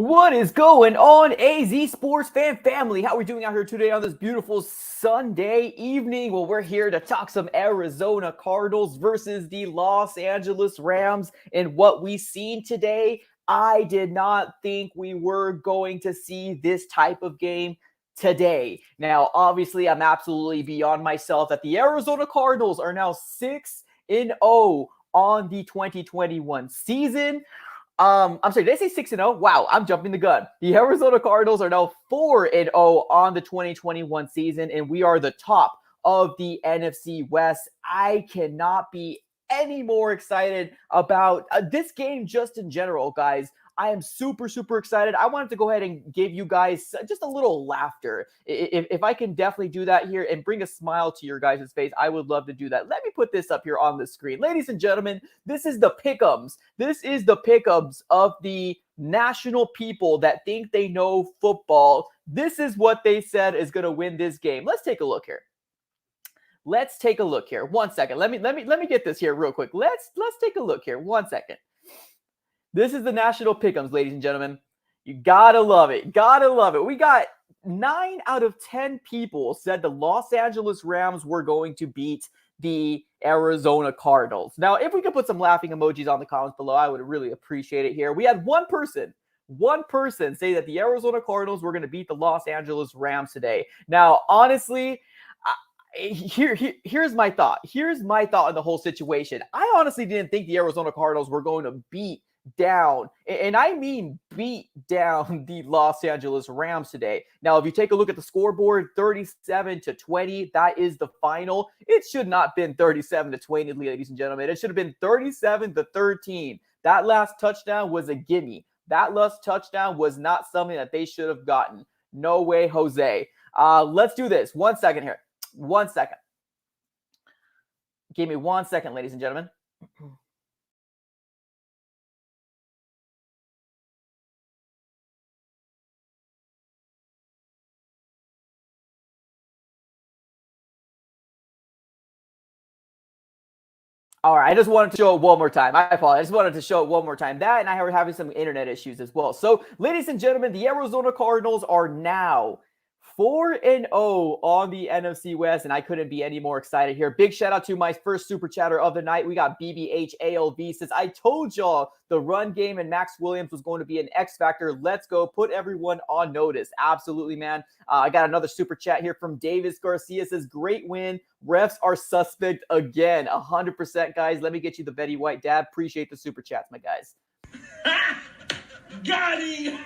What is going on, AZ Sports fan family? How are we doing out here today on this beautiful Sunday evening? Well, we're here to talk some Arizona Cardinals versus the Los Angeles Rams. And what we seen today, I did not think we were going to see this type of game today. Now, obviously, I'm absolutely beyond myself that the Arizona Cardinals are now 6-0 on the 2021 season. I'm sorry, did I say 6-0? Wow, I'm jumping the gun. The Arizona Cardinals are now 4-0 on the 2021 season, and we are the top of the NFC West. I cannot be any more excited about this game just in general, guys. I am super, super excited. I wanted to go ahead and give you guys just a little laughter. If I can definitely do that here and bring a smile to your guys' face, I would love to do that. Let me put this up here on the screen. Ladies and gentlemen, this is the pick'ems. This is the pick'ems of the national people that think they know football. This is what they said is going to win this game. Let's take a look here. Let's take a look here. 1 second. Let me get this here real quick. Let's take a look here. 1 second. This is the national pick'ems, ladies and gentlemen. You gotta love it. Gotta love it. We got 9 out of 10 people said the Los Angeles Rams were going to beat the Arizona Cardinals. Now, if we could put some laughing emojis on the comments below, I would really appreciate it here. We had one person say that the Arizona Cardinals were going to beat the Los Angeles Rams today. Now, honestly, here's my thought. Here's my thought on the whole situation. I honestly didn't think the Arizona Cardinals were going to beat down, and I mean beat down, the Los Angeles Rams today. Now, if you take a look at the scoreboard, 37-20, that is the final. It should not have been 37-20, ladies and gentlemen. It should have been 37-13. That last touchdown was a gimme. That last touchdown was not something that they should have gotten. No way, Jose. Let's do this. 1 second here. 1 second. Give me 1 second, ladies and gentlemen. All right, I just wanted to show it one more time. I apologize. I just wanted to show it one more time. That and I were having some internet issues as well. So, ladies and gentlemen, the Arizona Cardinals are now 4-0 on the NFC West, and I couldn't be any more excited here. Big shout out to my first super chatter of the night. We got BBHALV says, I told y'all the run game and Max Williams was going to be an X factor. Let's go. Put everyone on notice. Absolutely, man. I got another super chat here from Davis Garcia says, great win. Refs are suspect again. 100%, guys. Let me get you the Betty White dab. Appreciate the super chats, my guys. Got him!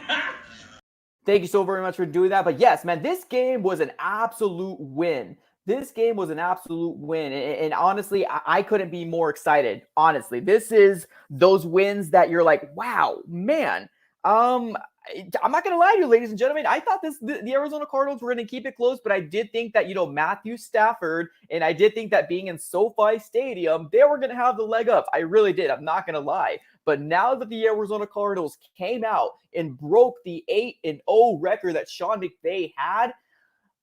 Thank you so very much for doing that. But yes, man, this game was an absolute win. This game was an absolute win. And honestly, I couldn't be more excited. Honestly, this is those wins that you're like, wow, man. I'm not going to lie to you, ladies and gentlemen. I thought the Arizona Cardinals were going to keep it close, but I did think that, Matthew Stafford, and I did think that being in SoFi Stadium, they were going to have the leg up. I really did. I'm not going to lie. But now that the Arizona Cardinals came out and broke the 8-0 record that Sean McVay had,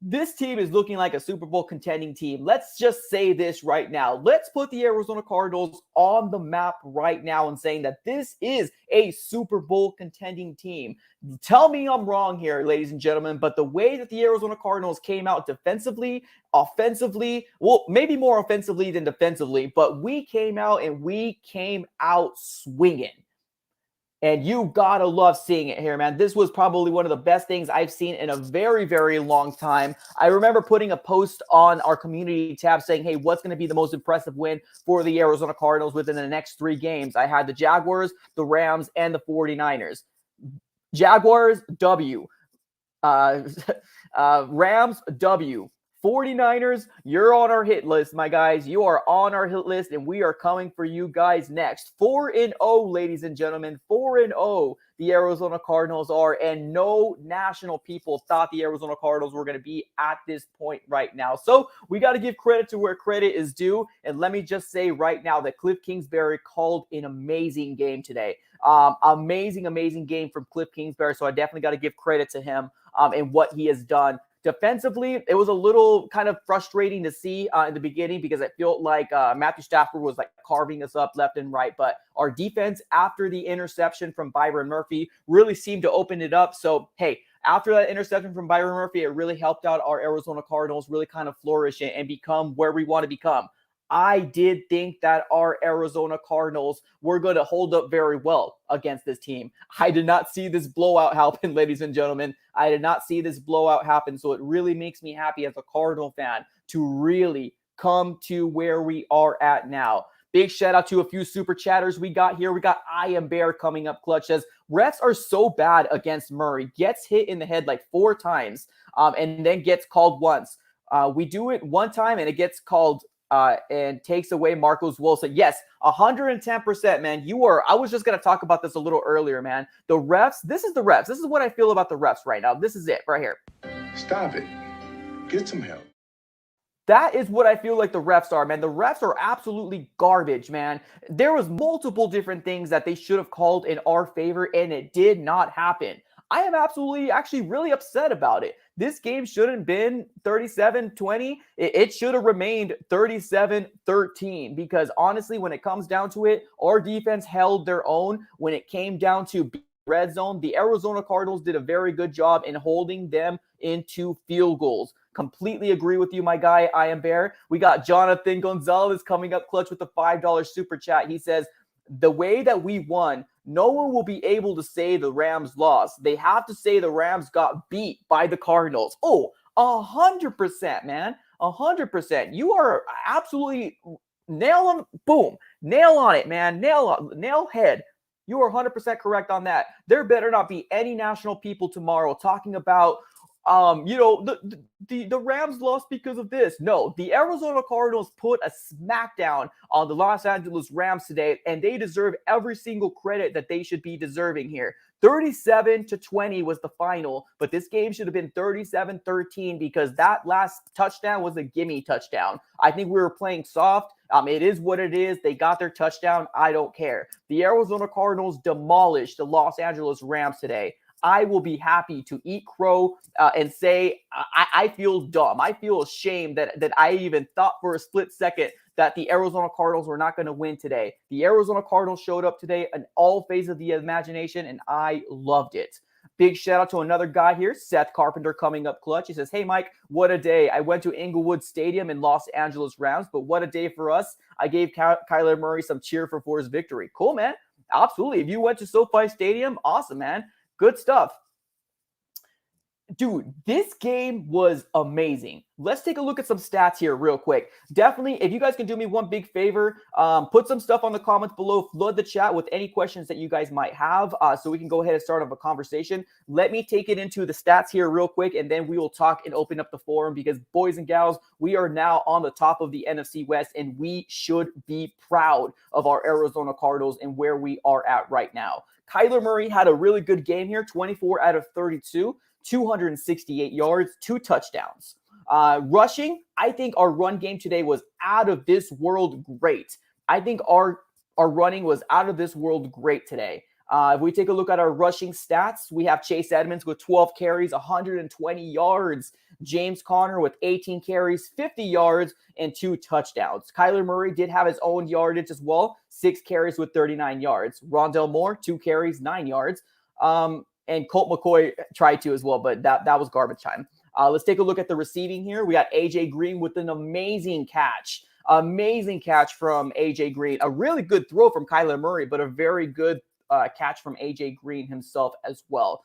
this team is looking like a Super Bowl contending team. Let's just say this right now. Let's put the Arizona Cardinals on the map right now and saying that this is a Super Bowl contending team. Tell me I'm wrong here, ladies and gentlemen, but the way that the Arizona Cardinals came out defensively, offensively, well, maybe more offensively than defensively, but we came out swinging. And you gotta love seeing it here, man. This was probably one of the best things I've seen in a very, very long time. I remember putting a post on our community tab saying, hey, what's going to be the most impressive win for the Arizona Cardinals within the next 3 games? I had the Jaguars, the Rams, and the 49ers. Jaguars, W. Rams, W. 49ers, you're on our hit list, my guys. You are on our hit list, and we are coming for you guys next. 4-0, ladies and gentlemen. 4-0, the Arizona Cardinals are, and no national people thought the Arizona Cardinals were going to be at this point right now. So we got to give credit to where credit is due, and let me just say right now that Cliff Kingsbury called an amazing game today. Amazing game from Cliff Kingsbury, so I definitely got to give credit to him and what he has done Defensively, it was a little kind of frustrating to see in the beginning because it felt like Matthew Stafford was like carving us up left and right. But our defense, after the interception from Byron Murphy, really seemed to open it up. So, hey, after that interception from Byron Murphy, it really helped out our Arizona Cardinals really kind of flourish and become where we want to become. I did think that our Arizona Cardinals were going to hold up very well against this team. I did not see this blowout happen, ladies and gentlemen. I did not see this blowout happen. So it really makes me happy as a Cardinal fan to really come to where we are at now. Big shout out to a few super chatters we got here. We got I Am Bear coming up clutch. Says refs are so bad against Murray. Gets hit in the head like 4 times and then gets called once. We do it one time and it gets called and takes away Marcos Wilson. Yes, 110%, man. I was just going to talk about this a little earlier, man. The refs, this is the refs. This is what I feel about the refs right now. This is it right here. Stop it. Get some help. That is what I feel like the refs are, man. The refs are absolutely garbage, man. There was multiple different things that they should have called in our favor, and it did not happen. I am actually really upset about it. This game shouldn't have been 37-20. It should have remained 37-13 because honestly, when it comes down to it, our defense held their own. When it came down to red zone, the Arizona Cardinals did a very good job in holding them into field goals. Completely agree with you, my guy, I Am Bear. We got Jonathan Gonzalez coming up clutch with the $5 super chat. He says, the way that we won, no one will be able to say the Rams lost. They have to say the Rams got beat by the Cardinals. Oh, 100%, man. 100%. You are absolutely nail on, boom, nail on it, man. Nail head. You are 100% correct on that. There better not be any national people tomorrow talking about the Rams lost because of this. No, the Arizona Cardinals put a smackdown on the Los Angeles Rams today, and they deserve every single credit that they should be deserving here. 37-20 was the final, but this game should have been 37-13 because that last touchdown was a gimme touchdown. I think we were playing soft. It is what it is. They got their touchdown. I don't care. The Arizona Cardinals demolished the Los Angeles Rams today. I will be happy to eat crow and say I feel dumb. I feel ashamed that I even thought for a split second that the Arizona Cardinals were not going to win today. The Arizona Cardinals showed up today in all phases of the imagination, and I loved it. Big shout out to another guy here, Seth Carpenter, coming up clutch. He says, hey, Mike, what a day. I went to Inglewood Stadium in Los Angeles Rams, but what a day for us. I gave Kyler Murray some cheer for his victory. Cool, man. Absolutely. If you went to SoFi Stadium, awesome, man. Good stuff. Dude, this game was amazing. Let's take a look at some stats here real quick. Definitely, if you guys can do me one big favor, put some stuff on the comments below. Flood the chat with any questions that you guys might have so we can go ahead and start up a conversation. Let me take it into the stats here real quick, and then we will talk and open up the forum because, boys and gals, we are now on the top of the NFC West, and we should be proud of our Arizona Cardinals and where we are at right now. Kyler Murray had a really good game here, 24 out of 32. 268 yards, 2 touchdowns. Rushing, I think our run game today was out of this world great. I think our running was out of this world great today. If we take a look at our rushing stats, we have Chase Edmonds with 12 carries, 120 yards. James Conner with 18 carries, 50 yards, and 2 touchdowns. Kyler Murray did have his own yardage as well, 6 carries with 39 yards. Rondell Moore, 2 carries, 9 yards. And Colt McCoy tried to as well, but that was garbage time. Let's take a look at the receiving here. We got A.J. Green with an amazing catch. Amazing catch from A.J. Green. A really good throw from Kyler Murray, but a very good catch from A.J. Green himself as well.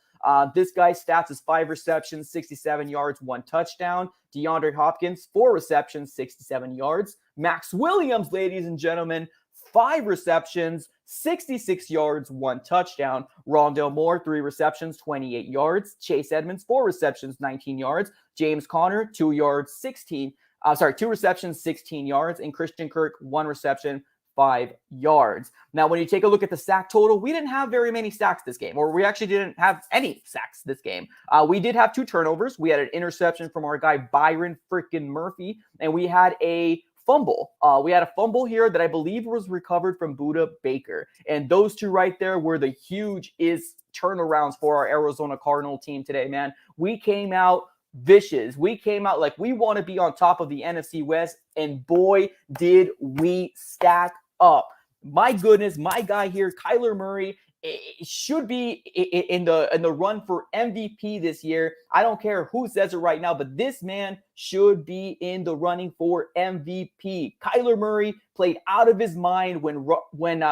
This guy's stats is 5 receptions, 67 yards, 1 touchdown. DeAndre Hopkins, 4 receptions, 67 yards. Max Williams, ladies and gentlemen, 5 receptions, 66 yards, 1 touchdown. Rondell Moore, 3 receptions, 28 yards. Chase Edmonds, 4 receptions, 19 yards. James Conner, 2 receptions, 16 yards. And Christian Kirk, 1 reception, 5 yards. Now, when you take a look at the sack total, we didn't have very many sacks this game, or we actually didn't have any sacks this game. We did have 2 turnovers. We had an interception from our guy Byron freaking Murphy, and we had a fumble. We had a fumble here that I believe was recovered from Budda Baker. And those 2 right there were the huge turnarounds for our Arizona Cardinal team today, man. We came out vicious. We came out like we want to be on top of the NFC West, and boy, did we stack up. My goodness, my guy here, Kyler Murray, should be in the run for MVP this year. I don't care who says it right now, but this man should be in the running for MVP. Kyler Murray played out of his mind when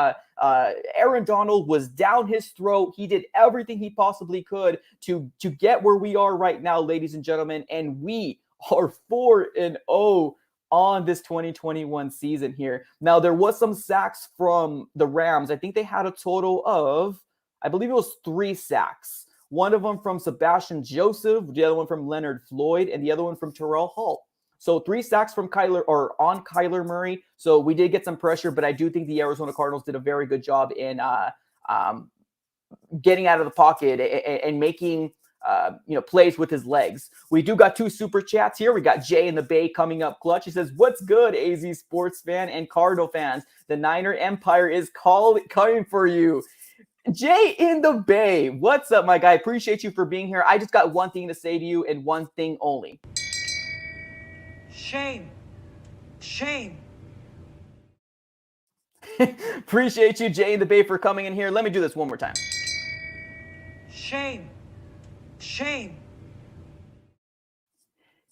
Aaron Donald was down his throat. He did everything he possibly could to get where we are right now, ladies and gentlemen, and we are 4-0 on this 2021 season here. Now, there was some sacks from the Rams. I think they had a total of, I believe it was 3 sacks. One of them from Sebastian Joseph, the other one from Leonard Floyd, and the other one from Terrell Hall. So 3 sacks from Kyler Murray. So we did get some pressure, but I do think the Arizona Cardinals did a very good job in getting out of the pocket and making plays with his legs. We do got 2 super chats here. We got Jay in the Bay coming up clutch. He says, "What's good, AZ sports fan and Cardinal fans? The Niner Empire is coming for you." Jay in the Bay, what's up, my guy? Appreciate you for being here. I just got one thing to say to you and one thing only. Shame. Shame. Appreciate you, Jay in the Bay, for coming in here. Let me do this one more time. Shame. Shame.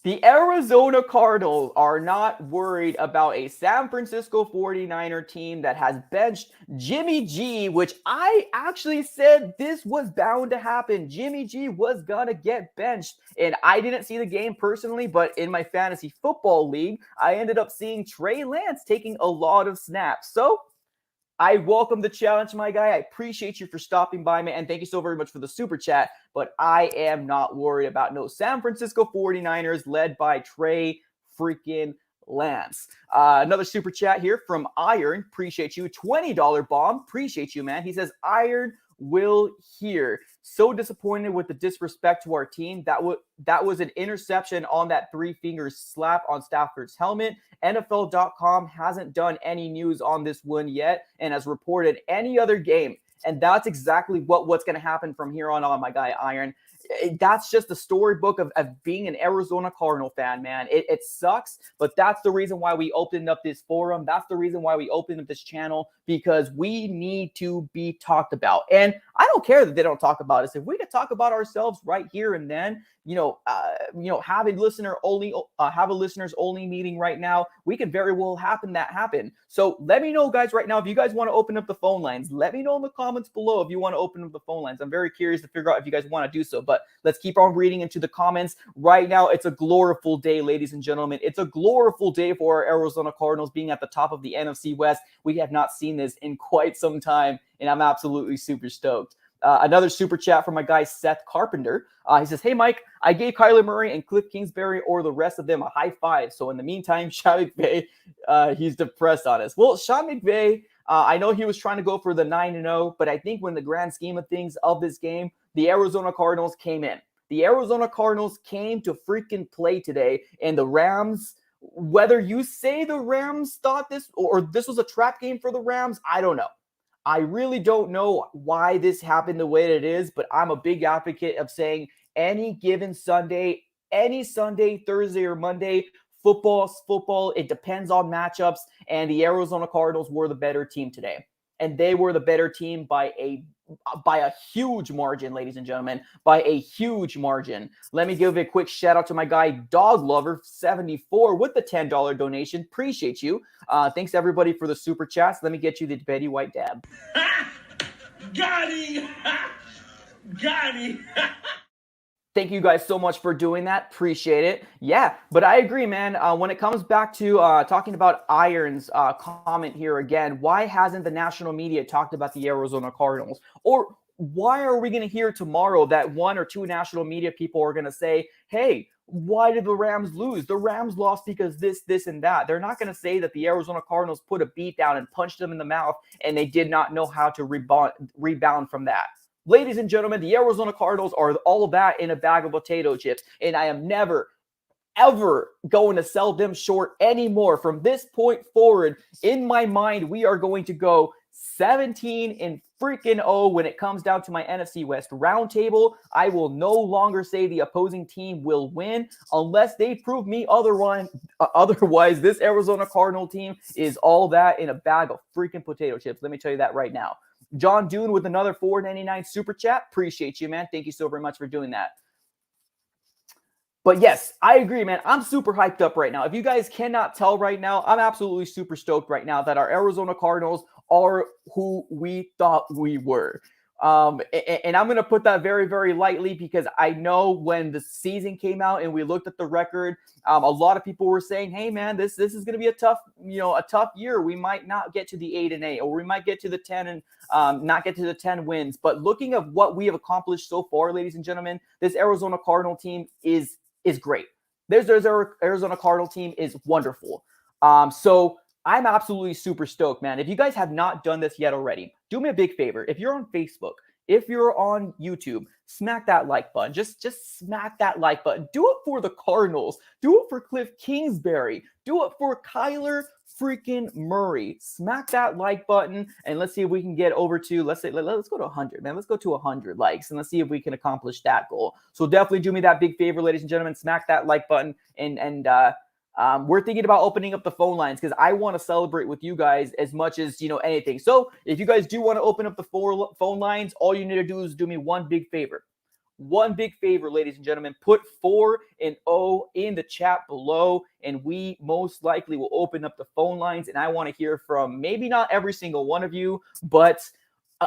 The Arizona Cardinals are not worried about a San Francisco 49er team that has benched Jimmy G, which I actually said this was bound to happen. Jimmy G was going to get benched, and I didn't see the game personally, but in my fantasy football league, I ended up seeing Trey Lance taking a lot of snaps. So I welcome the challenge, my guy. I appreciate you for stopping by, man, and thank you so very much for the super chat. But I am not worried about no San Francisco 49ers led by Trey freaking Lance. Another super chat here from Iron. Appreciate you. $20 bomb. Appreciate you, man. He says, Iron will hear. So disappointed with the disrespect to our team. That was an interception on that 3-finger slap on Stafford's helmet. NFL.com hasn't done any news on this one yet and has reported any other game. And that's exactly what's going to happen from here on, my guy, Iron. That's just the storybook of being an Arizona Cardinal fan, man. It sucks, but that's the reason why we opened up this forum. That's the reason why we opened up this channel, because we need to be talked about. And I don't care that they don't talk about us. If we could talk about ourselves right here and then, have a listeners only meeting right now, we could very well happen. So let me know, guys, right now, if you guys want to open up the phone lines. Let me know in the comments below if you want to open up the phone lines. I'm very curious to figure out if you guys want to do so, but let's keep on reading into the comments. Right now, it's a gloriful day, ladies and gentlemen. It's a gloriful day for our Arizona Cardinals being at the top of the NFC West. We have not seen this in quite some time, and I'm absolutely super stoked. Another super chat from my guy, Seth Carpenter. He says, "Hey, Mike, I gave Kyler Murray and Cliff Kingsbury or the rest of them a high five. So in the meantime, Sean McVay, he's depressed on us." Well, Sean McVay, I know he was trying to go for the 9-0, but I think when the grand scheme of things of this game, the Arizona Cardinals came in. The Arizona Cardinals came to freaking play today, and the Rams, whether you say the Rams thought this or this was a trap game for the Rams, I don't know. I really don't know why this happened the way it is, but I'm a big advocate of saying any given Sunday, any Sunday, Thursday, or Monday, football's football. It depends on matchups, and the Arizona Cardinals were the better team today. And they were the better team by a huge margin, ladies and gentlemen, by a huge margin. Let me give a quick shout out to my guy, Dog Lover 74, with the $10 donation. Appreciate you. Thanks everybody for the super chats. Let me get you the Betty White dab. Got him! Got him! Thank you guys so much for doing that. Appreciate it. Yeah, but I agree, man. When it comes back to talking about Iron's comment here again, why hasn't the national media talked about the Arizona Cardinals? Or why are we going to hear tomorrow that 1 or 2 national media people are going to say, hey, why did the Rams lose? The Rams lost because this, and that. They're not going to say that the Arizona Cardinals put a beat down and punched them in the mouth and they did not know how to rebound from that. Ladies and gentlemen, the Arizona Cardinals are all of that in a bag of potato chips, and I am never, ever going to sell them short anymore. From this point forward, in my mind, we are going to go 17-3 freaking O when it comes down to my NFC West roundtable. I will no longer say the opposing team will win unless they prove me otherwise. Otherwise, this Arizona Cardinal team is all that in a bag of freaking potato chips. Let me tell you that right now. John Dune with another $4.99 super chat. Appreciate you, man. Thank you so very much for doing that. But yes, I agree, man. I'm super hyped up right now. If you guys cannot tell right now, I'm absolutely super stoked right now that our Arizona Cardinals are who we thought we were. And I'm going to put that very, very lightly because I know when the season came out and we looked at the record, a lot of people were saying, "Hey, man, this is going to be a tough year. We might not get to the 8-8, or we might get to the 10 and not get to the 10 wins." But looking at what we have accomplished so far, ladies and gentlemen, this Arizona Cardinal team is great. There's our Arizona Cardinal team is wonderful. So I'm absolutely super stoked, man. If you guys have not done this yet already, do me a big favor. If you're on Facebook, if you're on YouTube, smack that like button. Just smack that like button. Do it for the Cardinals. Do it for Cliff Kingsbury. Do it for Kyler freaking Murray. Smack that like button and let's see if we can get over to, let's go to 100, man. Let's go to 100 likes and let's see if we can accomplish that goal. So definitely do me that big favor, ladies and gentlemen. Smack that like button and we're thinking about opening up the phone lines because I want to celebrate with you guys as much as, anything. So if you guys do want to open up the phone lines, all you need to do is do me one big favor. One big favor, ladies and gentlemen, put 4 and O in the chat below, and we most likely will open up the phone lines. And I want to hear from maybe not every single one of you, but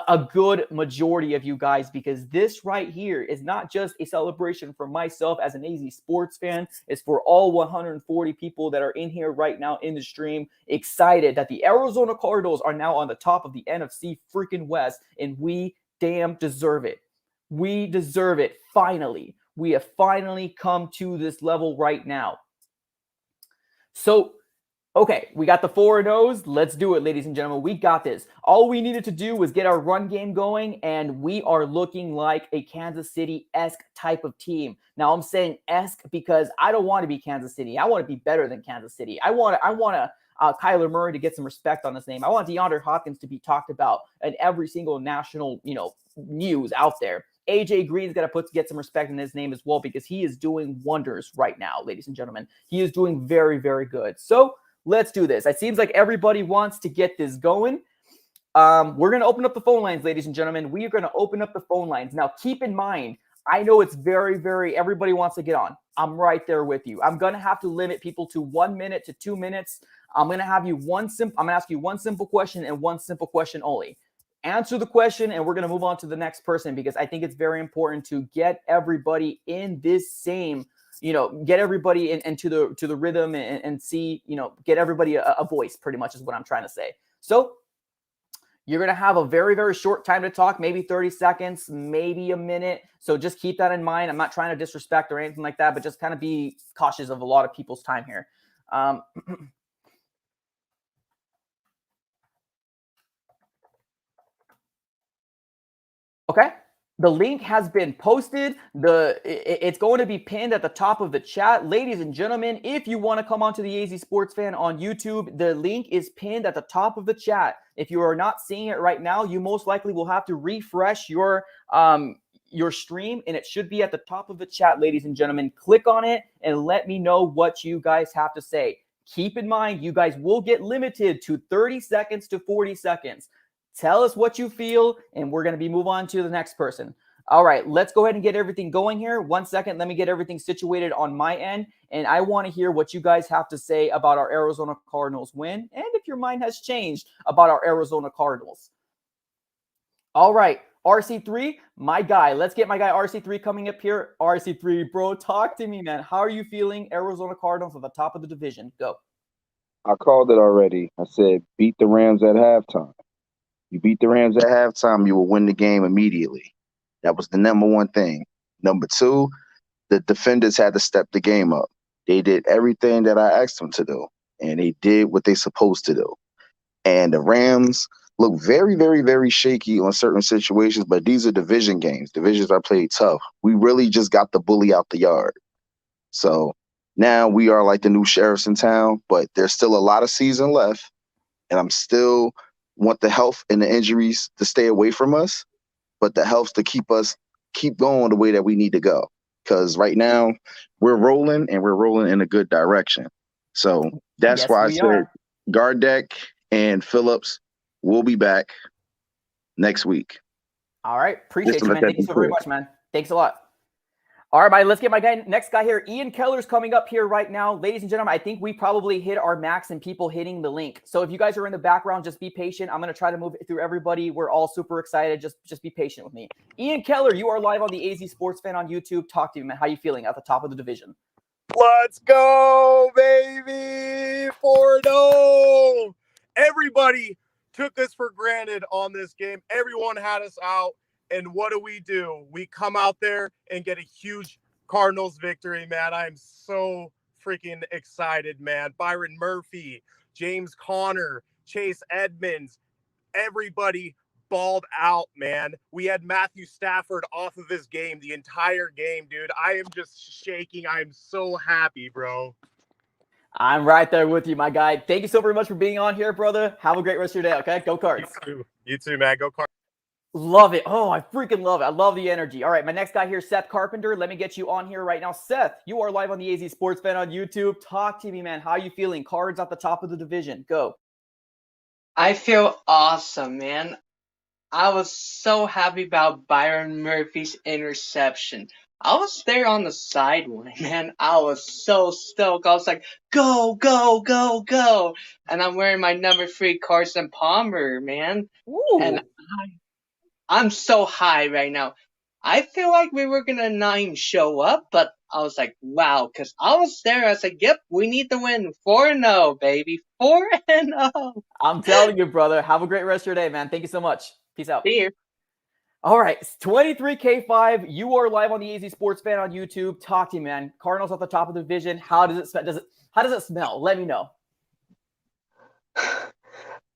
a good majority of you guys, because this right here is not just a celebration for myself as an AZ sports fan. It's for all 140 people that are in here right now in the stream, excited that the Arizona Cardinals are now on the top of the NFC freaking West, and we damn deserve it. We deserve it. Finally, we have finally come to this level right now. So, okay, we got the 4-0s. Let's do it, ladies and gentlemen. We got this. All we needed to do was get our run game going, and we are looking like a Kansas City-esque type of team. Now, I'm saying esque because I don't want to be Kansas City. I want to be better than Kansas City. I want Kyler Murray to get some respect on his name. I want DeAndre Hopkins to be talked about in every single national, news out there. AJ Green's got to get some respect in his name as well because he is doing wonders right now, ladies and gentlemen. He is doing very, very good. So let's do this. It seems like everybody wants to get this going. We're going to open up the phone lines, ladies and gentlemen. We are going to open up the phone lines. Now, keep in mind, I know it's very, very, everybody wants to get on. I'm right there with you. I'm going to have to limit people to 1 minute to 2 minutes. I'm going to ask you one simple question and one simple question only. Answer the question, and we're going to move on to the next person because I think it's very important to get everybody in this same, get everybody into the rhythm and see, get everybody a voice, pretty much is what I'm trying to say. So you're going to have a very, very short time to talk, maybe 30 seconds, maybe a minute. So just keep that in mind. I'm not trying to disrespect or anything like that, but just kind of be cautious of a lot of people's time here. Okay. The link has been posted. It's going to be pinned at the top of the chat. Ladies and gentlemen, if you want to come onto the AZ Sports Fan on YouTube, the link is pinned at the top of the chat. If you are not seeing it right now, you most likely will have to refresh your stream, and it should be at the top of the chat, ladies and gentlemen. Click on it and let me know what you guys have to say. Keep in mind, you guys will get limited to 30 seconds to 40 seconds. Tell us what you feel, and we're going to move on to the next person. All right, let's go ahead and get everything going here. 1 second, let me get everything situated on my end, and I want to hear what you guys have to say about our Arizona Cardinals win, and if your mind has changed about our Arizona Cardinals. All right, RC3, my guy. Let's get my guy RC3 coming up here. RC3, bro, talk to me, man. How are you feeling? Arizona Cardinals at the top of the division. Go. I called it already. I said, beat the Rams at halftime. You beat the Rams at halftime, you will win the game immediately. That was the number one thing. Number two, the defenders had to step the game up. They did everything that I asked them to do, and they did what they're supposed to do. And the Rams look very, very, very shaky on certain situations, but these are division games. Divisions are played tough. We really just got the bully out the yard. So now we are like the new sheriffs in town, but there's still a lot of season left, and I'm still want the health and the injuries to stay away from us, but the health to keep going the way that we need to go. Because right now we're rolling in a good direction. So that's Yes, why I we said are. Gardeck and Phillips will be back next week. All right. Just Appreciate to you, let man. that Thank you be so very clear. much, man. Thanks a lot. All right, buddy, let's get my next guy here. Ian Keller's coming up here right now. Ladies and gentlemen, I think we probably hit our max in people hitting the link. So if you guys are in the background, just be patient. I'm going to try to move it through everybody. We're all super excited. Just be patient with me. Ian Keller, you are live on the AZ Sports Fan on YouTube. Talk to me, man. How you feeling at the top of the division? Let's go, baby! 4-0. Everybody took us for granted on this game. Everyone had us out. And what do? We come out there and get a huge Cardinals victory, man. I'm so freaking excited, man. Byron Murphy, James Conner, Chase Edmonds, everybody balled out, man. We had Matthew Stafford off of his game the entire game, dude. I am just shaking. I'm so happy, bro. I'm right there with you, my guy. Thank you so very much for being on here, brother. Have a great rest of your day, okay? Go Cards. You too, man. Go Cards. Love it. Oh, I freaking love it. I love the energy. All right, my next guy here, Seth Carpenter. Let me get you on here right now. Seth, you are live on the AZ Sports Fan on YouTube. Talk to me, man. How are you feeling? Cards at the top of the division. Go. I feel awesome, man. I was so happy about Byron Murphy's interception. I was there on the sideline, man. I was so stoked. I was like, go, go, go, go. And I'm wearing my number 3 Carson Palmer, man. And Ooh. I'm so high right now. I feel like we were going to not even show up, but I was like, wow, because I was there. I was like, yep, we need to win 4-0, baby. 4-0. I'm telling you, brother. Have a great rest of your day, man. Thank you so much. Peace out. See you. All right, 23K5. You are live on the AZ Sports Fan on YouTube. Talk to me, man. Cardinals at the top of the division. How does it smell? How does it smell? Let me know.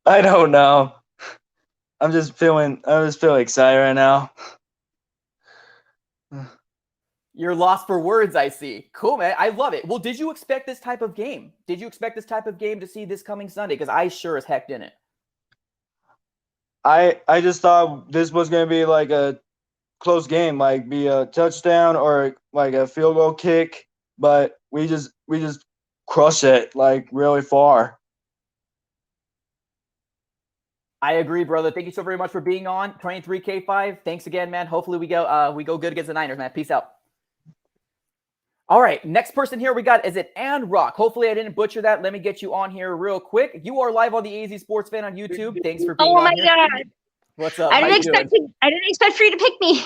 I don't know. I'm just feeling excited right now. You're lost for words, I see. Cool, man. I love it. Well, did you expect this type of game? Did you expect this type of game to see this coming Sunday? Because I sure as heck didn't. I just thought this was gonna be like a close game, like be a touchdown or like a field goal kick, but we just crushed it like really far. I agree, brother. Thank you so very much for being on 23K5. Thanks again, man. Hopefully we go good against the Niners, man. Peace out. All right, next person here we got, is it And Rock? Hopefully I didn't butcher that. Let me get you on here real quick. You are live on the AZ Sports Fan on YouTube. Thanks for being on here. Oh my God. What's up? I How didn't you doing? I didn't expect for you to pick me.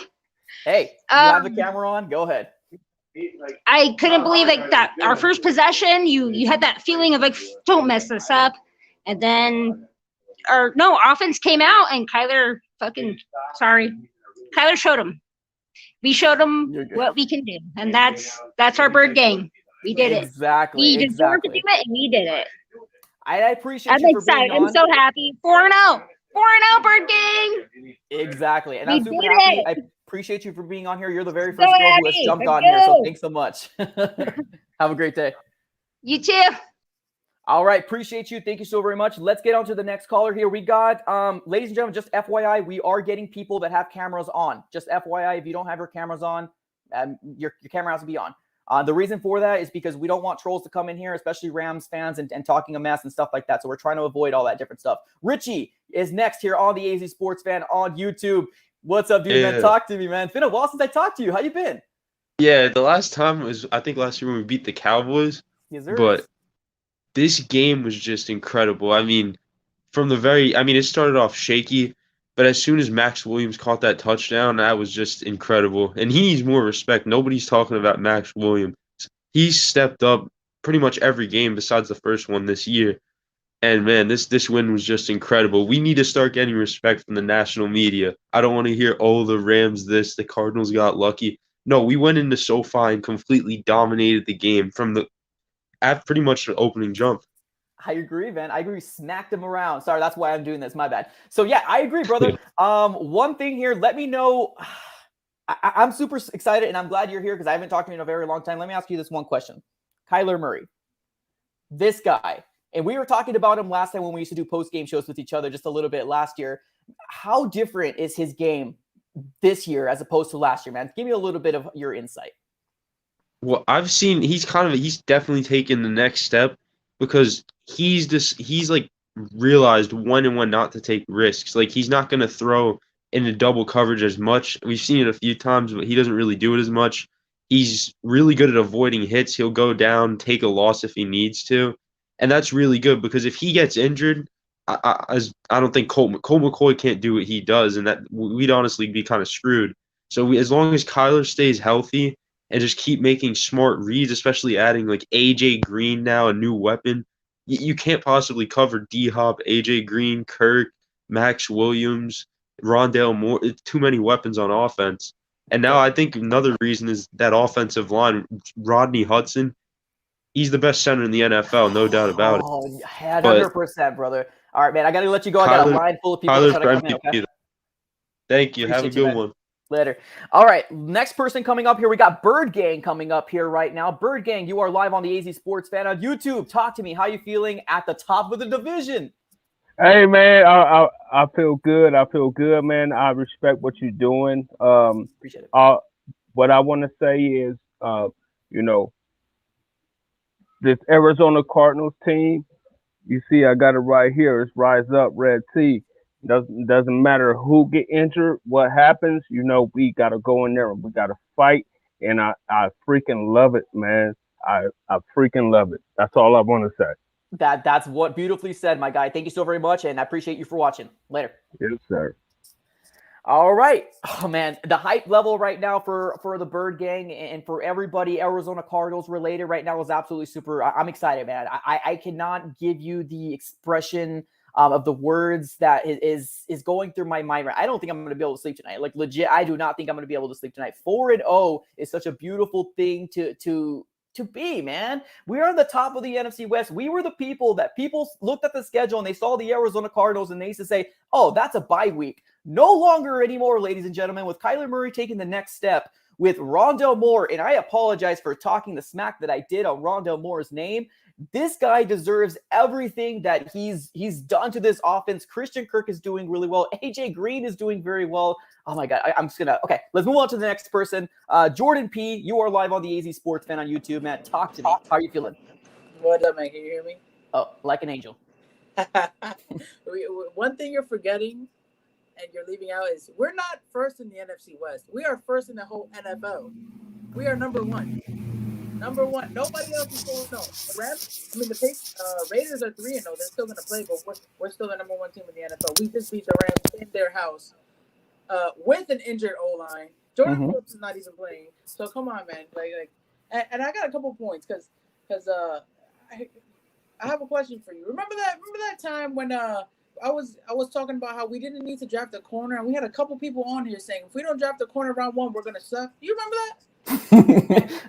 Hey, you have the camera on? Go ahead. I couldn't believe like that our first possession, you had that feeling of like, don't mess this up. And then offense came out and Kyler showed him. We showed him what we can do. And that's our bird game. We did it. Exactly. We deserved to do it and we did it. I appreciate I'm you for excited. being on. I'm so happy. 4-0. 4-0 bird gang. Exactly. And We I'm super did happy. it. I appreciate you for being on here. You're the very So first girl who has happy. jumped Let's on here. So go. thanks so much. Have a great day. You too. All right. Appreciate you. Thank you so very much. Let's get on to the next caller here. We got, ladies and gentlemen, just FYI, we are getting people that have cameras on. Just FYI, if you don't have your cameras on, your camera has to be on. The reason for that is because we don't want trolls to come in here, especially Rams fans and talking a mess and stuff like that. So we're trying to avoid all that different stuff. Richie is next here on the AZ Sports Fan on YouTube. What's up, dude, man? Talk to me, man. It's been a while since I talked to you. How you been? Yeah, the last time was, I think last year when we beat the Cowboys. Yes, sir. But this game was just incredible. I mean, it started off shaky, but as soon as Max Williams caught that touchdown, that was just incredible. And he needs more respect. Nobody's talking about Max Williams. He's stepped up pretty much every game besides the first one this year. And man, this win was just incredible. We need to start getting respect from the national media. I don't want to hear, oh, the Rams the Cardinals got lucky. No, we went into SoFi and completely dominated the game at pretty much the opening jump. I agree, man. I agree. Smacked him around. Sorry, that's why I'm doing this. My bad. So yeah, I agree, brother. One thing here, let me know. I'm super excited and I'm glad you're here because I haven't talked to you in a very long time. Let me ask you this one question. Kyler Murray, this guy, And we were talking about him last time when we used to do post-game shows with each other just a little bit last year. How different is his game this year as opposed to last year, man? Give me a little bit of your insight. Well, I've seen he's definitely taken the next step because he's like realized when and when not to take risks. Like he's not going to throw into double coverage as much. We've seen it a few times, but he doesn't really do it as much. He's really good at avoiding hits. He'll go down, take a loss if he needs to. And that's really good because if he gets injured, I don't think Colt McCoy can't do what he does, and that we'd honestly be kind of screwed. So as long as Kyler stays healthy and just keep making smart reads, especially adding like AJ Green now, a new weapon, you can't possibly cover D-Hop, AJ Green, Kirk, Max Williams, Rondale Moore. It's too many weapons on offense. And now I think another reason is that offensive line, Rodney Hudson. He's the best center in the NFL, no doubt about it. Oh, 100%, brother. All right, man. I got to let you go. I got a line full of people Kyler trying to come in. Okay? Thank you. Have a good one. Later. All right. Next person coming up here. We got Bird Gang coming up here right now. Bird Gang, you are live on the AZ Sports Fan on YouTube. Talk to me. How you feeling at the top of the division? Hey, man. I feel good. I feel good, man. I respect what you're doing. Appreciate it. What I want to say is, this Arizona Cardinals team, you see, I got it right here. It's Rise Up, Red Sea. Doesn't matter who get injured, what happens. We got to go in there and we got to fight. And I freaking love it, man. I freaking love it. That's all I want to say. That's what beautifully said, my guy. Thank you so very much, and I appreciate you for watching. Later. Yes, sir. All right. Oh, man. The hype level right now for the Bird Gang and for everybody Arizona Cardinals related right now is absolutely super. I'm excited, man. I cannot give you the expression of the words that is going through my mind. I don't think I'm going to be able to sleep tonight. Like, legit, I do not think I'm going to be able to sleep tonight. 4-0 is such a beautiful thing to be, man. We are on the top of the NFC West. We were the people looked at the schedule and they saw the Arizona Cardinals and they used to say, oh, that's a bye week. No longer anymore, ladies and gentlemen, with Kyler Murray taking the next step with Rondale Moore. And I apologize for talking the smack that I did on Rondale Moore's name. This guy deserves everything that he's done to this offense. Christian Kirk is doing really well. AJ Green is doing very well. Oh my God. I'm just gonna, okay, let's move on to the next person. Jordan P, you are live on the AZ Sports Fan on YouTube, man. Talk to me. How are you feeling? What up, man? Can you hear me? Oh, like an angel. One thing you're forgetting and you're leaving out is we're not first in the NFC West. We are first in the whole NFL. We are number one. Number one. Nobody else is going on. The Rams, the Raiders are 3-0. They're still going to play, but we're still the number one team in the NFL. We just beat the Rams in their house with an injured O-line. Jordan Phillips is not even playing. So come on, man. And I got a couple points because I have a question for you. Remember that time when I was talking about how we didn't need to draft a corner, and we had a couple people on here saying if we don't draft a corner round 1, we're gonna suck. Do you remember that?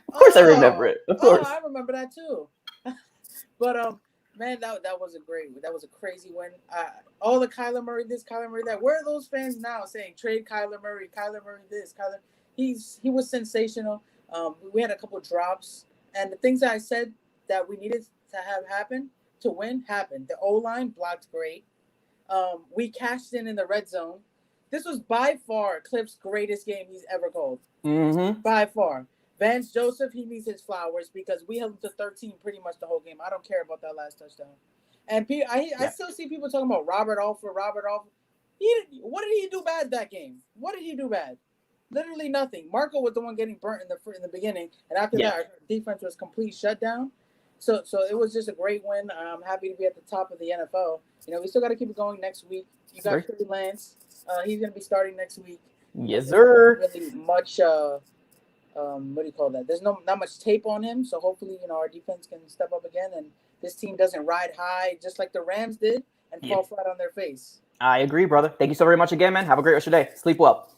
Of course, I remember it. Of course, I remember that too. But man, that was a crazy win. All the Kyler Murray this, Kyler Murray that. Where are those fans now saying trade Kyler Murray this, Kyler? He was sensational. We had a couple drops, and the things that I said that we needed to have happen to win happened. The O-line blocked great. We cashed in the red zone. This was by far Cliff's greatest game he's ever called. By far. Vance Joseph, he needs his flowers because we held him to 13 pretty much the whole game. I don't care about that last touchdown. And I still see people talking about Robert Alford. What did he do bad that game? What did he do bad? Literally nothing. Marco was the one getting burnt in the beginning, and after that, our defense was complete shutdown. So it was just a great win. I'm happy to be at the top of the NFL. We still got to keep it going next week. You got Trey Lance. He's going to be starting next week. Yes, sir. Really much, what do you call that? There's not much tape on him. So hopefully, our defense can step up again and this team doesn't ride high just like the Rams did and fall flat on their face. I agree, brother. Thank you so very much again, man. Have a great rest of your day. Sleep well.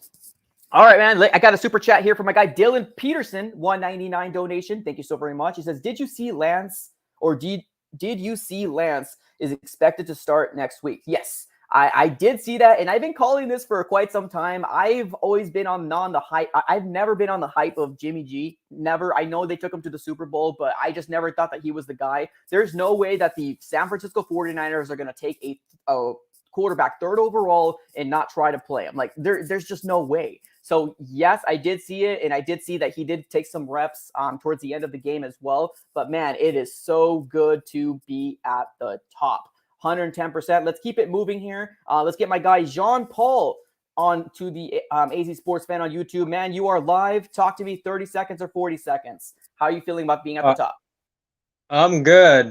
All right, man. I got a super chat here from my guy Dylan Peterson, $1.99 donation. Thank you so very much. He says, did you see Lance is expected to start next week? Yes. I did see that, and I've been calling this for quite some time. I've always been on the hype. I've never been on the hype of Jimmy G. Never. I know they took him to the Super Bowl, but I just never thought that he was the guy. There's no way that the San Francisco 49ers are going to take a quarterback 3rd overall and not try to play him. Like there's just no way. So yes, I did see it, and I did see that he did take some reps towards the end of the game as well. But man, it is so good to be at the top. 110%. Let's keep it moving here. Let's get my guy Jean Paul on to the AZ Sports Fan on YouTube. Man, you are live. Talk to me 30 seconds or 40 seconds. How are you feeling about being at the top? I'm good.